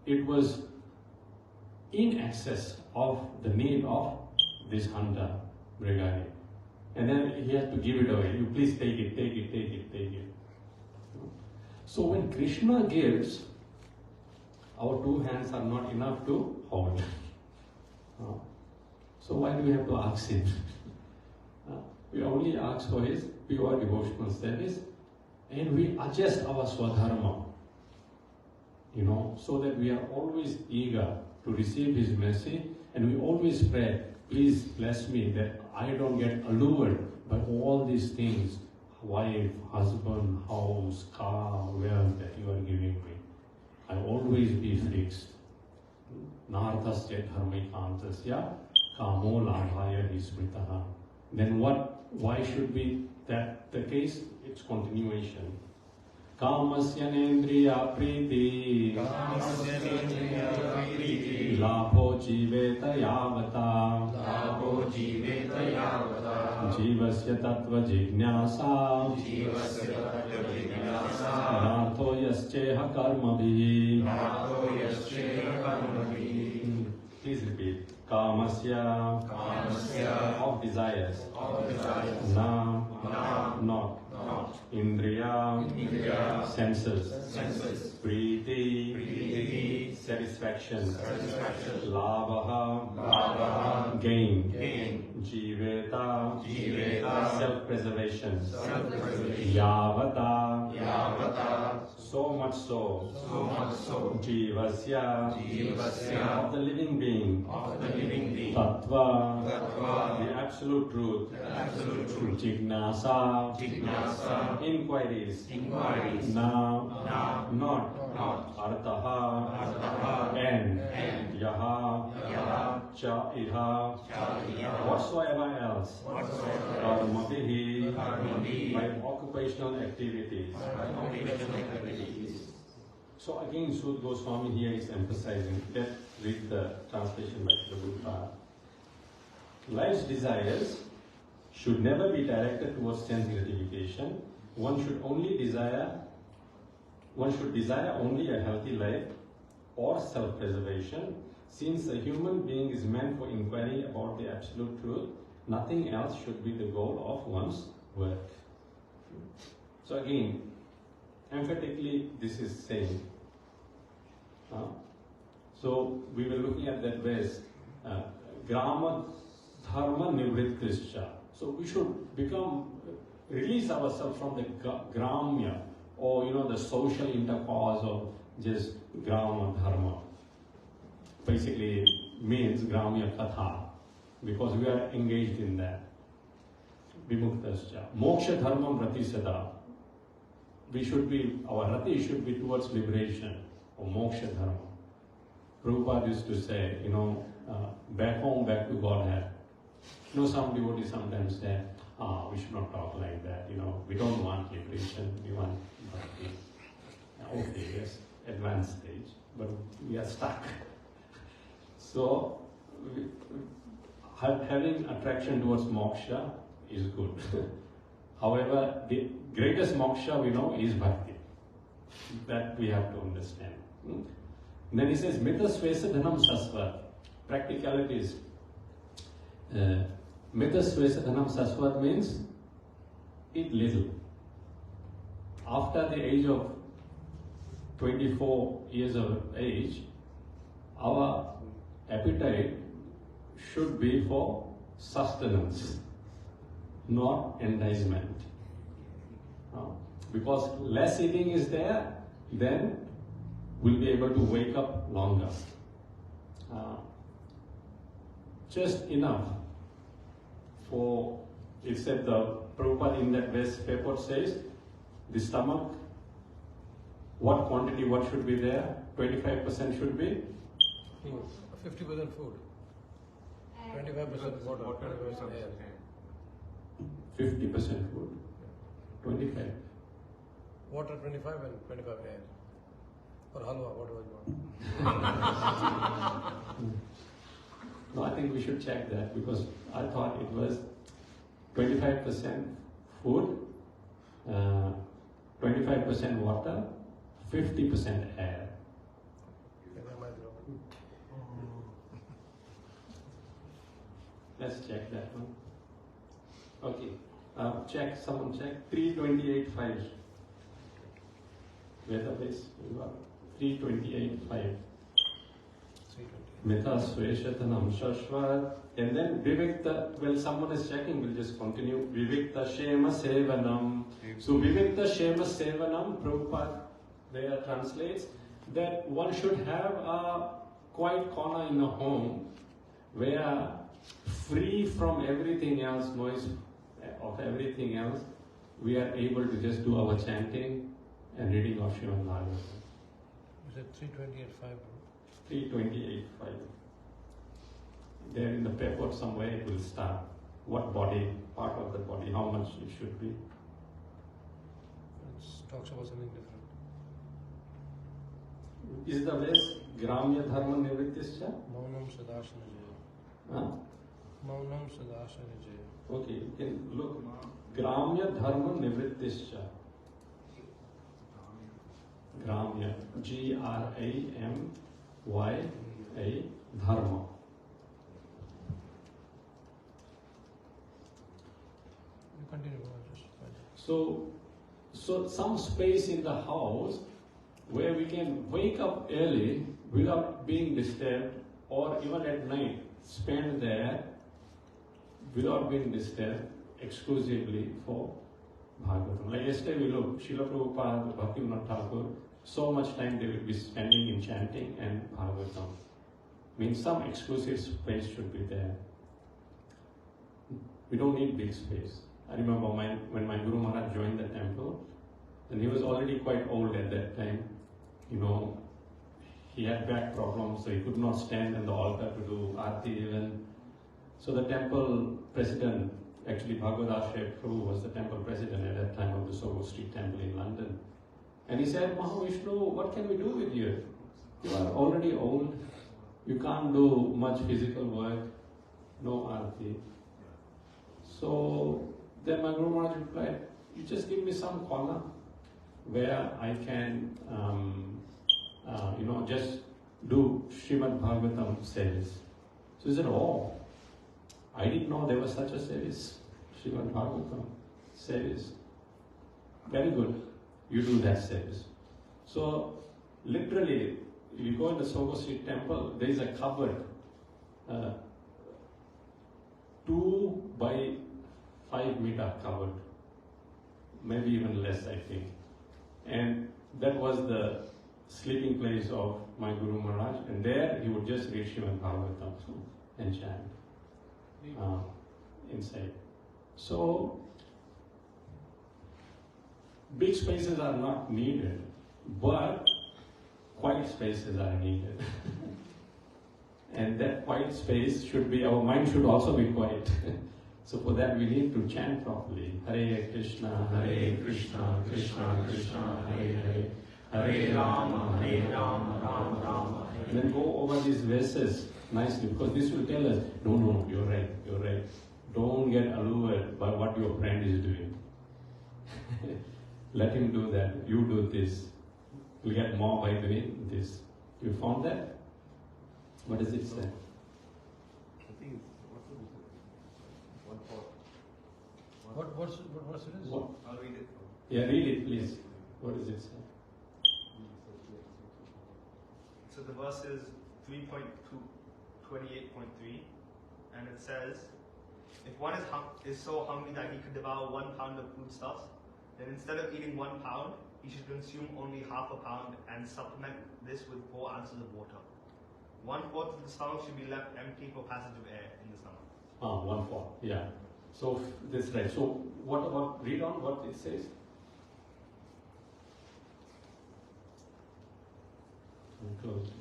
it was in excess of the need of this hunter, Brihari. And then he had to give it away. You please take it, take it, take it, take it. So when Krishna gives, our two hands are not enough to hold. So why do we have to ask him? We only ask for his pure devotional service, and we adjust our swadharma, so that we are always eager to receive his mercy, and we always pray, please bless me that I don't get allured by all these things, wife, husband, house, car, wealth that you are giving me. I always be fixed. Narthasya dharmaikantasya kamo labhaya hismritaha. Then what? Why should be that the case? It's continuation. Kamasya nendriya priti labho jiveta yavata jivasya tattva jignasa nartho yasceha karmabhi. Please repeat. Kamasya, of desires. Na, not. Indriya, senses. Priti, satisfaction. Labha, gain. Jiveta, self-preservation. Yavata, so much so. Jivasya, of the living being. Tattva, the absolute truth. Jignasa, inquiries. Na, not. Artaha, and. Yaha, cha, iha, whatsoever else. Karmabihi, by occupational activities. So again, Sud Goswami here is emphasizing. Let's read the translation by Prabhupada. Life's desires should never be directed towards sense gratification. One should desire only a healthy life or self-preservation. Since a human being is meant for inquiry about the absolute truth, nothing else should be the goal of one's work. So again, emphatically this is saying. So we were looking at that verse, Grama Dharma Nivrittischa. So we should release ourselves from the Gramya, or the social intercourse of just Grama Dharma. Basically means Gramya Katha, because we are engaged in that. Vimuktascha. Moksha Dharmam Rati Sada. Our Rati should be towards liberation, or Moksha Dharma. Prabhupada used to say, back home, back to Godhead. You know, some devotees sometimes say, we should not talk like that, you know, we don't want liberation, we want bhakti. Okay, yes, advanced stage, but we are stuck. So, having attraction towards moksha is good. However, the greatest moksha we know is bhakti. That we have to understand. Then he says, Mita Svesa Dhanam Sasvat. Practicalities. Mita Svesa Dhanam Sasvat means eat little. After the age of 24 years of age, our appetite should be for sustenance, not enticement. Because less eating is there, then we'll be able to wake up longer. Just enough for, except the Prabhupada in that best paper says, the stomach, what quantity, what should be there? 25% should be? 50% food, 25% water, 25% air. 50% food, 25. Water 25 and 25 air. Or halwa, whatever you want. No, I think we should check that because I thought it was 25% food, 25% water, 50% air. Let's check that one. Okay, check, someone check, 328.5. Where please? 328.5. Mita Sweshatanam Shashvat. And then Vivikta, well, someone is checking, we'll just continue. Vivikta Shema Sevanam. So Vivikta Shema Sevanam, Prabhupada there translates that one should have a quiet corner in a home where free from everything else, noise of everything else, we are able to just do our chanting and reading of Srimad Bhagavatam. You said 328.5. 328.5. There in the paper somewhere it will start. What body, part of the body, how much it should be. It talks about something different. Is the less Gramya Dharma Nivrittischa? Maunam Sadashana Jaya. Huh? Maunam Sadashana Jaya. Okay, you can look. Gramya Dharma Nivrittischa. Gramya. Gramya Dharma. You continue. Just So some space in the house where we can wake up early without being disturbed, or even at night spend there without being disturbed exclusively for Bhagavatam. Like yesterday we looked, Srila Prabhupada, Bhaktivinoda Thakur, so much time they will be spending in chanting and Bhagavatam. Means some exclusive space should be there. We don't need big space. I remember when my Guru Maharaj joined the temple, and he was already quite old at that time. You know, he had back problems, so he could not stand on the altar to do Aarti even. So the temple president, actually Bhagavad Ashraya Prabhu was the temple president at that time of the Soho Street Temple in London. And he said, Mahavishnu, what can we do with you? You are already old. You can't do much physical work. No Aarti. So then my Guru Maharaj replied, you just give me some corner where I can, just do Srimad Bhagavatam service. So he said, oh, I didn't know there was such a service, Srimad Bhagavatam service. Very good, you do that service. So literally, if you go in the Soho Street Temple, there is a cupboard, 2 by 5 meter cupboard, maybe even less, I think. And that was the sleeping place of my Guru Maharaj, and there he would just read Srimad Bhagavatam and chant inside. So, big spaces are not needed, but quiet spaces are needed. And And that quiet space should be, our mind should also be quiet. So for that we need to chant properly. Hare Krishna, Krishna Krishna, Hare Hare Rama, Rama Rama. And then go over these verses nicely, because this will tell us, no, you're right. Don't get allured by what your friend is doing. Let him do that. You do this. You'll get more by doing this. You found that? What does it say? I think it's one thought. What verse it is? What? I'll read it. Yeah, read it, please. What does it say? So the verse is 3.28.3, and it says, if one is so hungry that he could devour 1 pound of foodstuffs, then instead of eating 1 pound, he should consume only half a pound and supplement this with 4 ounces of water. 1/4 of the stomach should be left empty for passage of air in the stomach. 1/4. Yeah. So that's right. So what about, read on what it says? Close.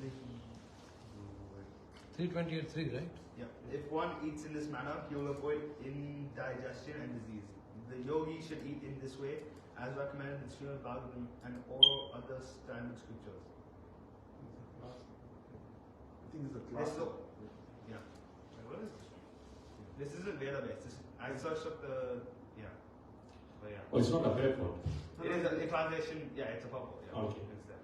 328.3, right? Yeah. If one eats in this manner, he will avoid indigestion and disease. The yogi should eat in this way, as recommended in Srimad Bhagavatam and all other standard scriptures. I think it's a This class. yeah. What is this? This isn't Veda based. I searched up the But yeah. Oh, it's not a purport. It is a translation. Yeah, it's a purport. Yeah. Okay. It's there.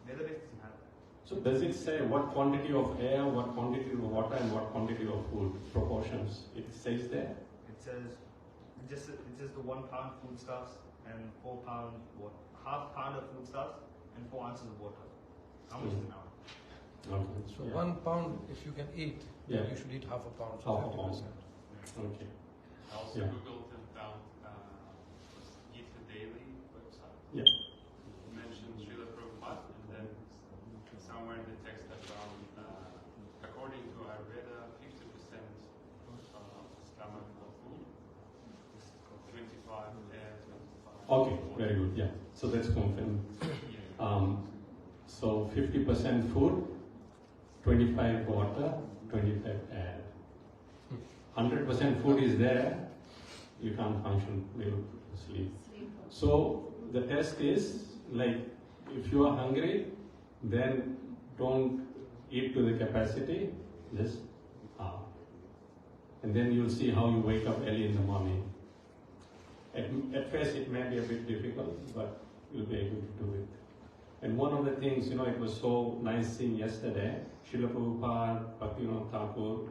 Veda based doesn't have that. So does it say what quantity of air, what quantity of water, and what quantity of food? Proportions. It says there. It says it's just the 1 pound foodstuffs and 4 pound water, half pound of foodstuffs and 4 ounces of water. How much is it now? Okay. So Yeah. 1 pound, if you can eat, Yeah. you should eat half a pound, so Half a pound. 50%. Okay. I also Yeah. googled and found Gita Daily website. Yeah. It mentioned Srila Prabhupada, and then somewhere in the text I found, according to Ayurveda, 50% stomach for food, 25 air, 25. Okay. Very good. Yeah. So that's confirmed. Yeah. So 50% food, 25 water, 25 air. 100% food is there, you can't function, you sleep. So the test is like, if you are hungry, then don't eat to the capacity, just half. And then you'll see how you wake up early in the morning. At first it may be a bit difficult, but you'll be able to do it. And one of the things, it was so nice seeing yesterday, Srila Prabhupada, Bhaktivinoda Thakur,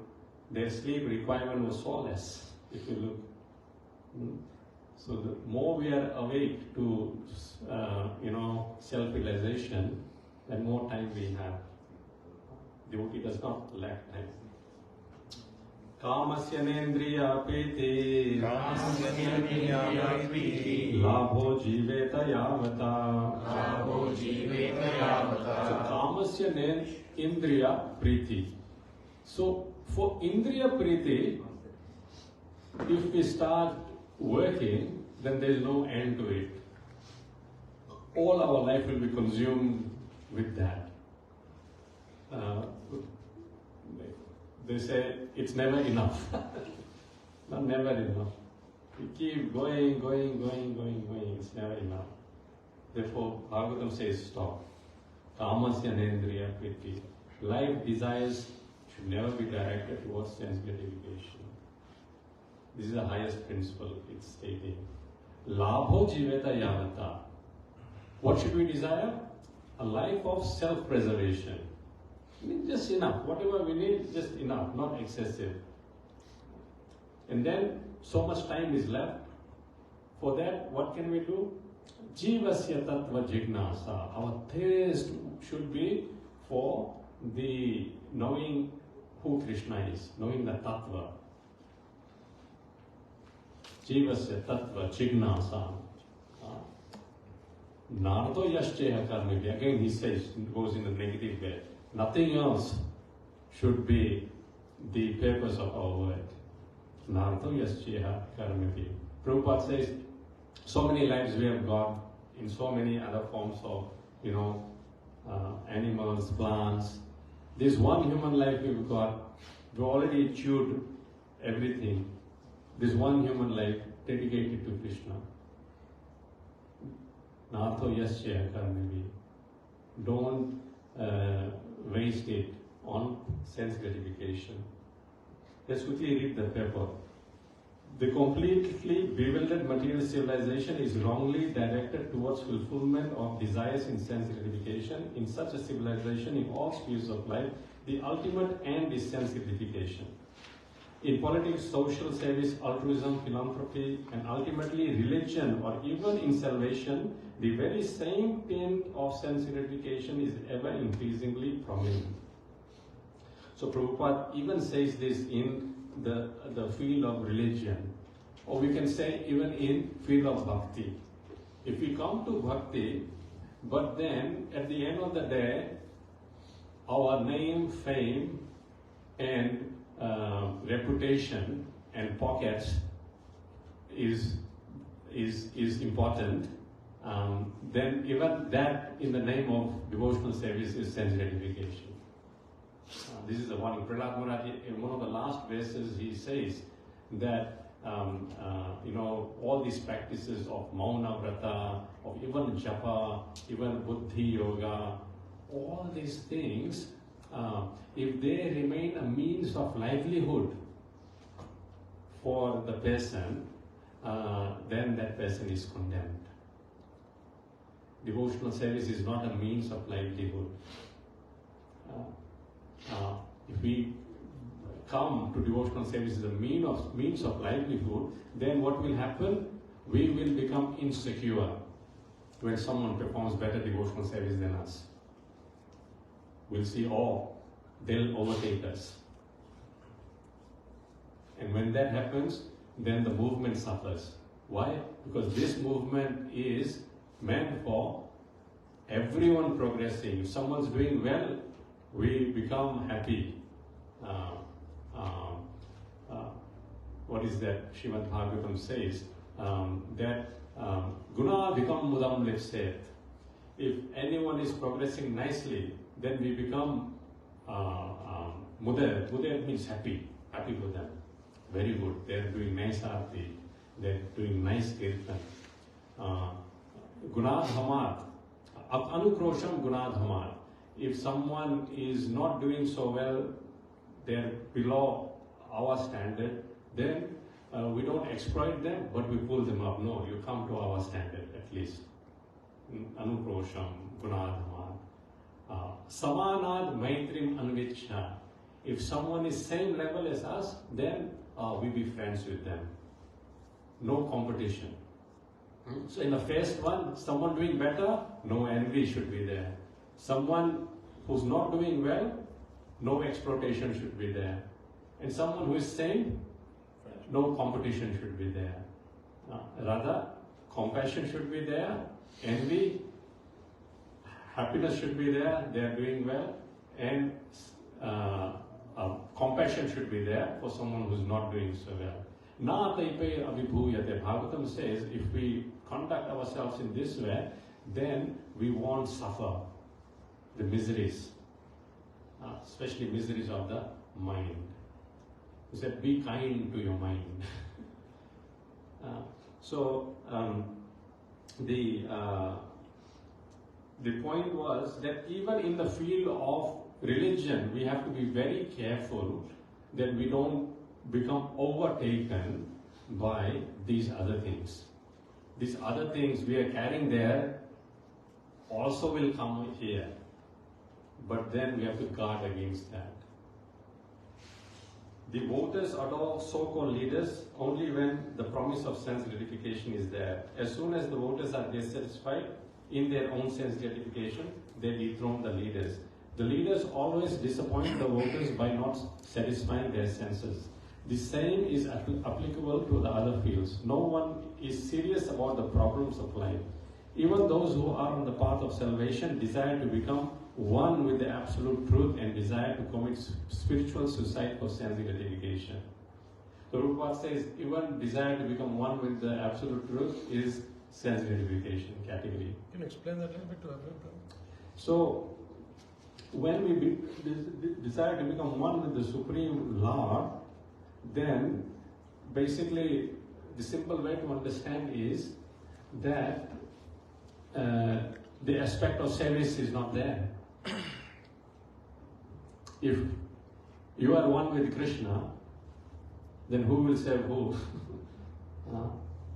their sleep requirement was so less, if you look. So the more we are awake to, self-realization, the more time we have. Devotee does not lack time. Kamasya nendriya priti labho jiveta yavata. So kamasya indriya priti. So for indriya priti, if we start working, then there is no end to it. All our life will be consumed with that. They say it's never enough. Not never enough. We keep going. It's never enough. Therefore, Bhagavatam says stop. Kamasya nendriya priti. Life desires should never be directed towards sense gratification. This is the highest principle it's stating. Labho jiveta yavata. What should we desire? A life of self-preservation. Just enough. Whatever we need, just enough, not excessive. And then, so much time is left. For that, what can we do? Jivasya tattva jignasa. Our thirst should be for the knowing who Krishna is, knowing the tattva. Jivasya tattva jignasa. Narto yashcheha karmibhi. Again he says, goes in a negative way. Nothing else should be the purpose of our work. Narto yashcheha karmibhi. Prabhupada says, so many lives we have got in so many other forms of, animals, plants, This one human life we've got, we've already chewed everything. This one human life dedicated to Krishna. Natho yasya karmavi. Don't waste it on sense gratification. Let's quickly read the paper. The completely bewildered material civilization is wrongly directed towards fulfillment of desires in sense gratification. In such a civilization, in all spheres of life, the ultimate end is sense gratification. In politics, social service, altruism, philanthropy, and ultimately religion, or even in salvation, the very same tint of sense gratification is ever increasingly prominent. So Prabhupada even says this in the field of religion, or we can say even in field of bhakti. If we come to bhakti, but then at the end of the day, our name, fame, and reputation and pockets is important, then even that in the name of devotional service is sense gratification. This is the one in Prahlad Maharaj, in one of the last verses he says that all these practices of Mauna Vrata, of even Japa, even Buddhi Yoga, all these things, if they remain a means of livelihood for the person, then that person is condemned. Devotional service is not a means of livelihood. If we come to devotional service as a means of livelihood, then what will happen? We will become insecure when someone performs better devotional service than us. We'll see, they'll overtake us. And when that happens, then the movement suffers. Why? Because this movement is meant for everyone progressing. If someone's doing well, we become happy. What is that? Srimad Bhagavatam says that Guna Vikam Mudam Lipset. If anyone is progressing nicely, then we become Mudar. Mudar means happy for them. Very good. They're doing nice arti. They're doing nice kirtan. Gunadhamat. Anukrosham Gunadhamat. If someone is not doing so well, they're below our standard, then we don't exploit them, but we pull them up. No, you come to our standard at least. Anukrosham Gunadhamat. Samanad Maitrim Anvichha. If someone is same level as us, then we be friends with them. No competition. So in the first one, someone doing better, no envy should be there. Someone who's not doing well, no exploitation should be there. And someone who is same, no competition should be there. Rather, compassion should be there, envy, happiness should be there, they are doing well, and compassion should be there for someone who's not doing so well. Na taipe abhibhuyate. Bhagavatam says if we conduct ourselves in this way, then we won't suffer the miseries, especially miseries of the mind. He said, be kind to your mind. The point was that even in the field of religion, we have to be very careful that we don't become overtaken by these other things. These other things we are carrying there also will come here. But then we have to guard against that. The voters adore so-called leaders only when the promise of sense gratification is there. As soon as the voters are dissatisfied in their own sense gratification, they dethrone the leaders. The leaders always disappoint the voters by not satisfying their senses. The same is applicable to the other fields. No one is serious about the problems of life. Even those who are on the path of salvation desire to become one with the absolute truth and desire to commit spiritual suicide for sense gratification. So Prabhupada says even desire to become one with the absolute truth is sense gratification category. Can you explain that a little bit to everyone? So when we decide to become one with the Supreme Lord, then basically the simple way to understand is that the aspect of service is not there. If you are one with Krishna, then who will serve who?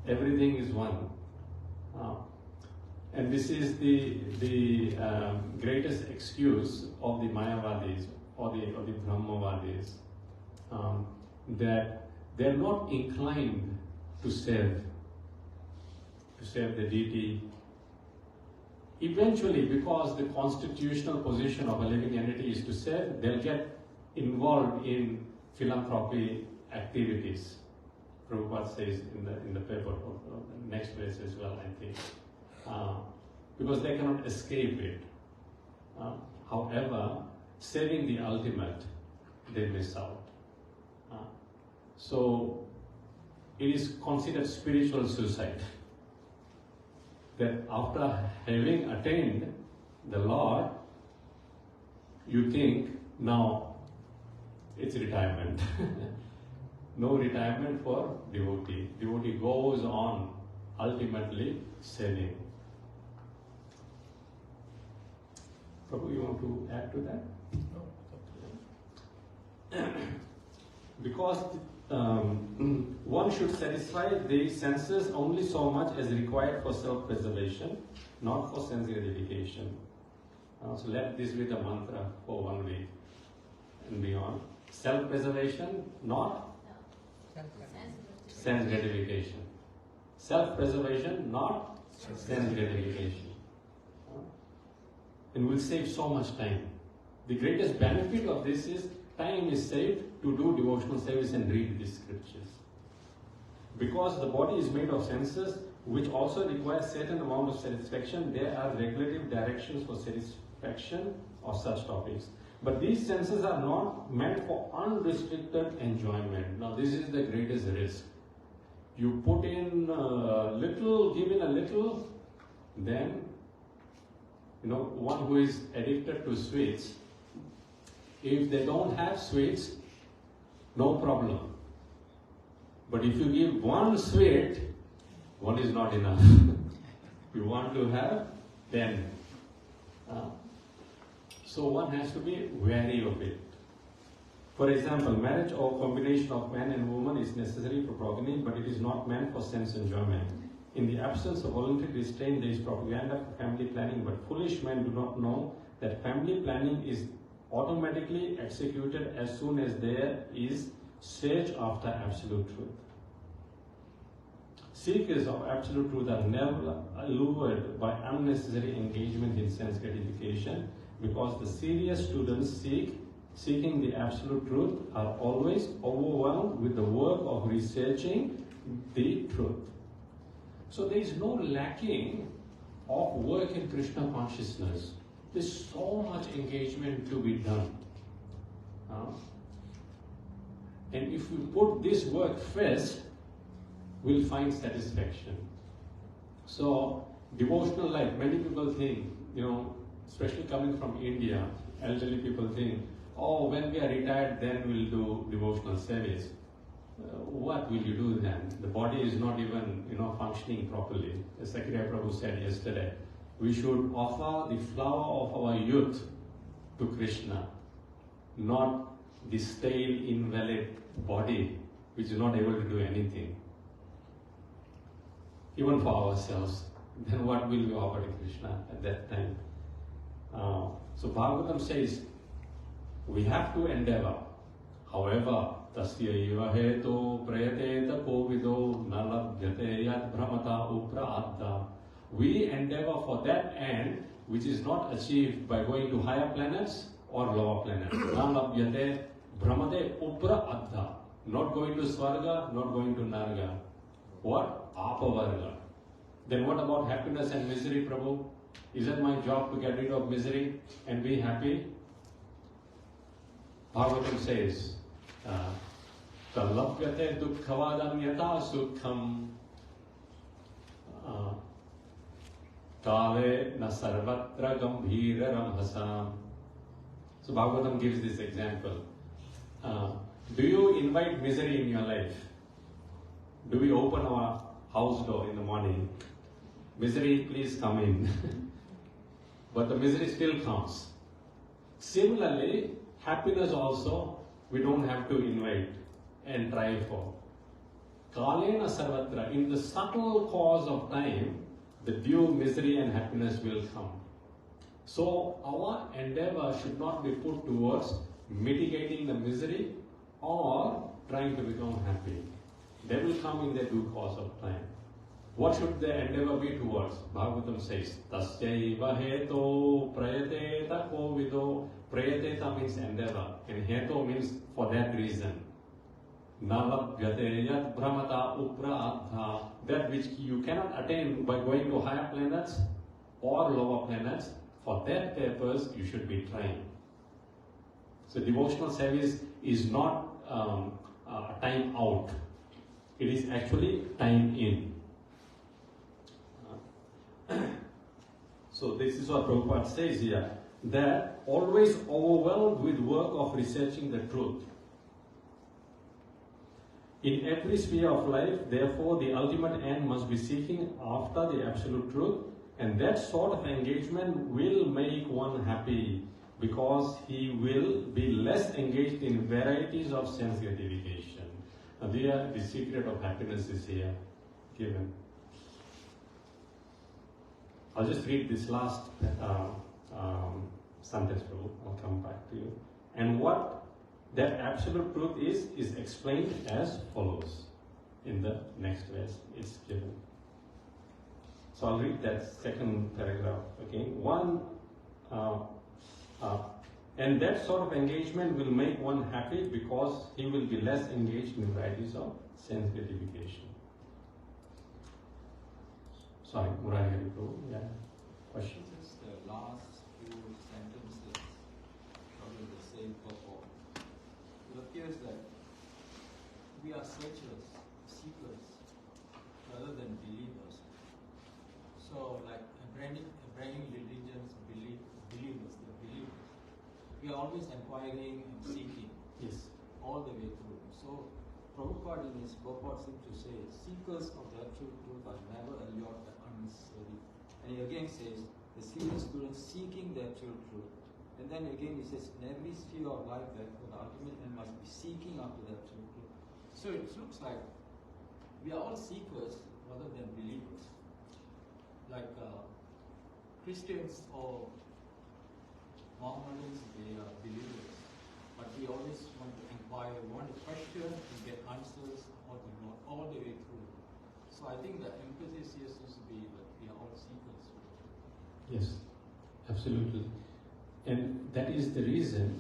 Everything is one. And this is the greatest excuse of the Mayavadis or the Brahmavadis, that they are not inclined to serve the deity. Eventually, because the constitutional position of a living entity is to serve, they'll get involved in philanthropy activities. Prabhupada says in the paper, or the next place as well, I think. Because they cannot escape it. However, saving the ultimate, they miss out. So, it is considered spiritual suicide. That after having attained the Lord, you think, now it's retirement. No retirement for devotee. Devotee goes on ultimately serving. Prabhu, you want to add to that? No. Because one should satisfy the senses only so much as required for self-preservation, not for sense gratification. So let this be the mantra for 1 week and beyond. Self-preservation, not sense gratification. Self-preservation, not sense gratification. And we'll save so much time. The greatest benefit of this is time is saved to do devotional service and read the scriptures. Because the body is made of senses, which also require certain amount of satisfaction, there are regulative directions for satisfaction of such topics. But these senses are not meant for unrestricted enjoyment. Now this is the greatest risk. You put in a little, give in a little, then, one who is addicted to sweets, if they don't have sweets, no problem. But if you give one sweet, one is not enough. You want to have 10. So one has to be wary of it. For example, marriage or combination of man and woman is necessary for progeny, but it is not meant for sense enjoyment. In the absence of voluntary restraint, there is propaganda for family planning, but foolish men do not know that family planning is automatically executed as soon as there is search after absolute truth. Seekers of absolute truth are never allured by unnecessary engagement in sense gratification, because the serious students seeking the absolute truth are always overwhelmed with the work of researching the truth. So there is no lacking of work in Krishna consciousness. There's so much engagement to be done. And if we put this work first, we'll find satisfaction. So, devotional life, many people think, especially coming from India, elderly people think, when we are retired, then we'll do devotional service. What will you do then? The body is not even, functioning properly. As Sakiraya Prabhu said yesterday, we should offer the flower of our youth to Krishna, not the stale, invalid body which is not able to do anything. Even for ourselves, then what will we offer to Krishna at that time? So Bhagavatam says, we have to endeavor. However, tasya eva heto prayate tapovido nalabhyate yad brahmata upra. We endeavor for that end which is not achieved by going to higher planets or lower planets. Nalabhyate brahmate upra. Not going to Swarga, not going to Narga. What? Apavarga. Then what about happiness and misery, Prabhu? Is it my job to get rid of misery and be happy? Bhagavatam says, Talabhyate dukkhavadan yata sukham Kale na sarvatra gambhira ramhasam So Bhagavatam gives this example. Do you invite misery in your life? Do we open our house door in the morning? Misery, please come in. But the misery still comes. Similarly, happiness also we don't have to invite and try for. Kalena sarvatra, in the subtle course of time, the due misery and happiness will come. So our endeavor should not be put towards mitigating the misery or trying to become happy. They will come in the due course of time. What should the endeavor be towards? Bhagavatam says, Tasyaiva heto prayateta kovido. Prayateta means endeavor, and heto means for that reason. Nalabhyate yat brahmata upra. That which you cannot attain by going to higher planets or lower planets, for that purpose you should be trying. So devotional service is not a time out. It is actually time in. So this is what Prabhupada says here, that always overwhelmed with work of researching the truth. In every sphere of life, therefore, the ultimate end must be seeking after the absolute truth, and that sort of engagement will make one happy because he will be less engaged in varieties of sense gratification. Now, the secret of happiness is here given. I'll just read this last sentence, Prabhu. I'll come back to you. And what that absolute truth is explained as follows in the next verse. It's given. So I'll read that second paragraph again. And that sort of engagement will make one happy because he will be less engaged in varieties of sense gratification. Sorry, Murari Hari Prabhu. Yeah. Question? Just the last few sentences probably the same purport. It appears that we are searchers, seekers, rather than believers. So, like Abrahamic religions, believers, the believers. We are always inquiring and seeking. Yes. All the way through. So, Prabhupada in his purport seems to say, seekers of the absolute truth are never allured by unnecessary. And he again says, the serious student seeking the absolute truth. And then again he says, in every sphere of life, therefore, the ultimate end must be seeking after the absolute truth. So it looks like we are all seekers rather than believers. Like Christians or Mohammedans, they are believers. But we always want to inquire, we want to question and get answers about the Lord all the way through. So I think the emphasis here seems to be that we are all seekers. Yes, absolutely. And that is the reason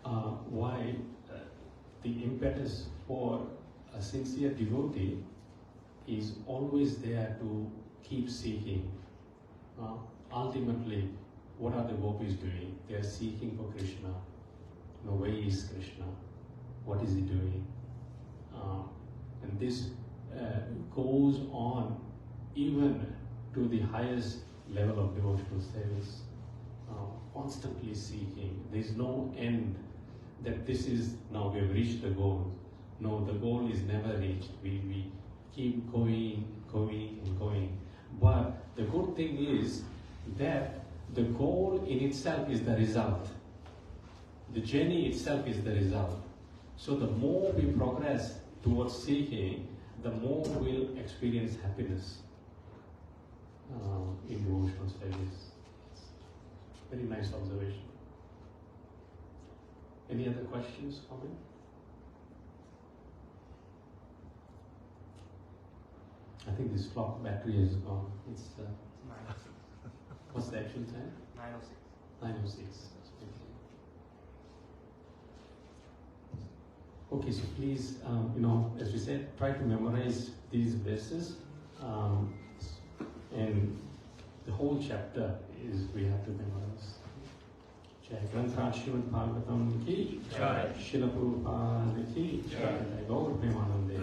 why the impetus for a sincere devotee is always there to keep seeking. Ultimately, what are the gopis doing? They are seeking for Krishna. Where is Krishna? What is he doing? And this goes on even to the highest level of devotional service. Constantly seeking. There is no end that this is, now we have reached the goal. No, the goal is never reached. We keep going and going. But the good thing is that the goal in itself is the result. The journey itself is the result. So the more we progress towards seeking, the more we'll experience happiness in devotional service. Very nice observation. Any other questions, comment? I think this clock battery is gone. It's 9:06. what's the actual time? 9:06. 9:06. Okay, so please, as we said, try to memorize these verses, and the whole chapter is we have to memorize. Jai Granthra Srimad Bhagavatam ki Jai, Srila Prabhupada ki Jai, Gaur Premanande.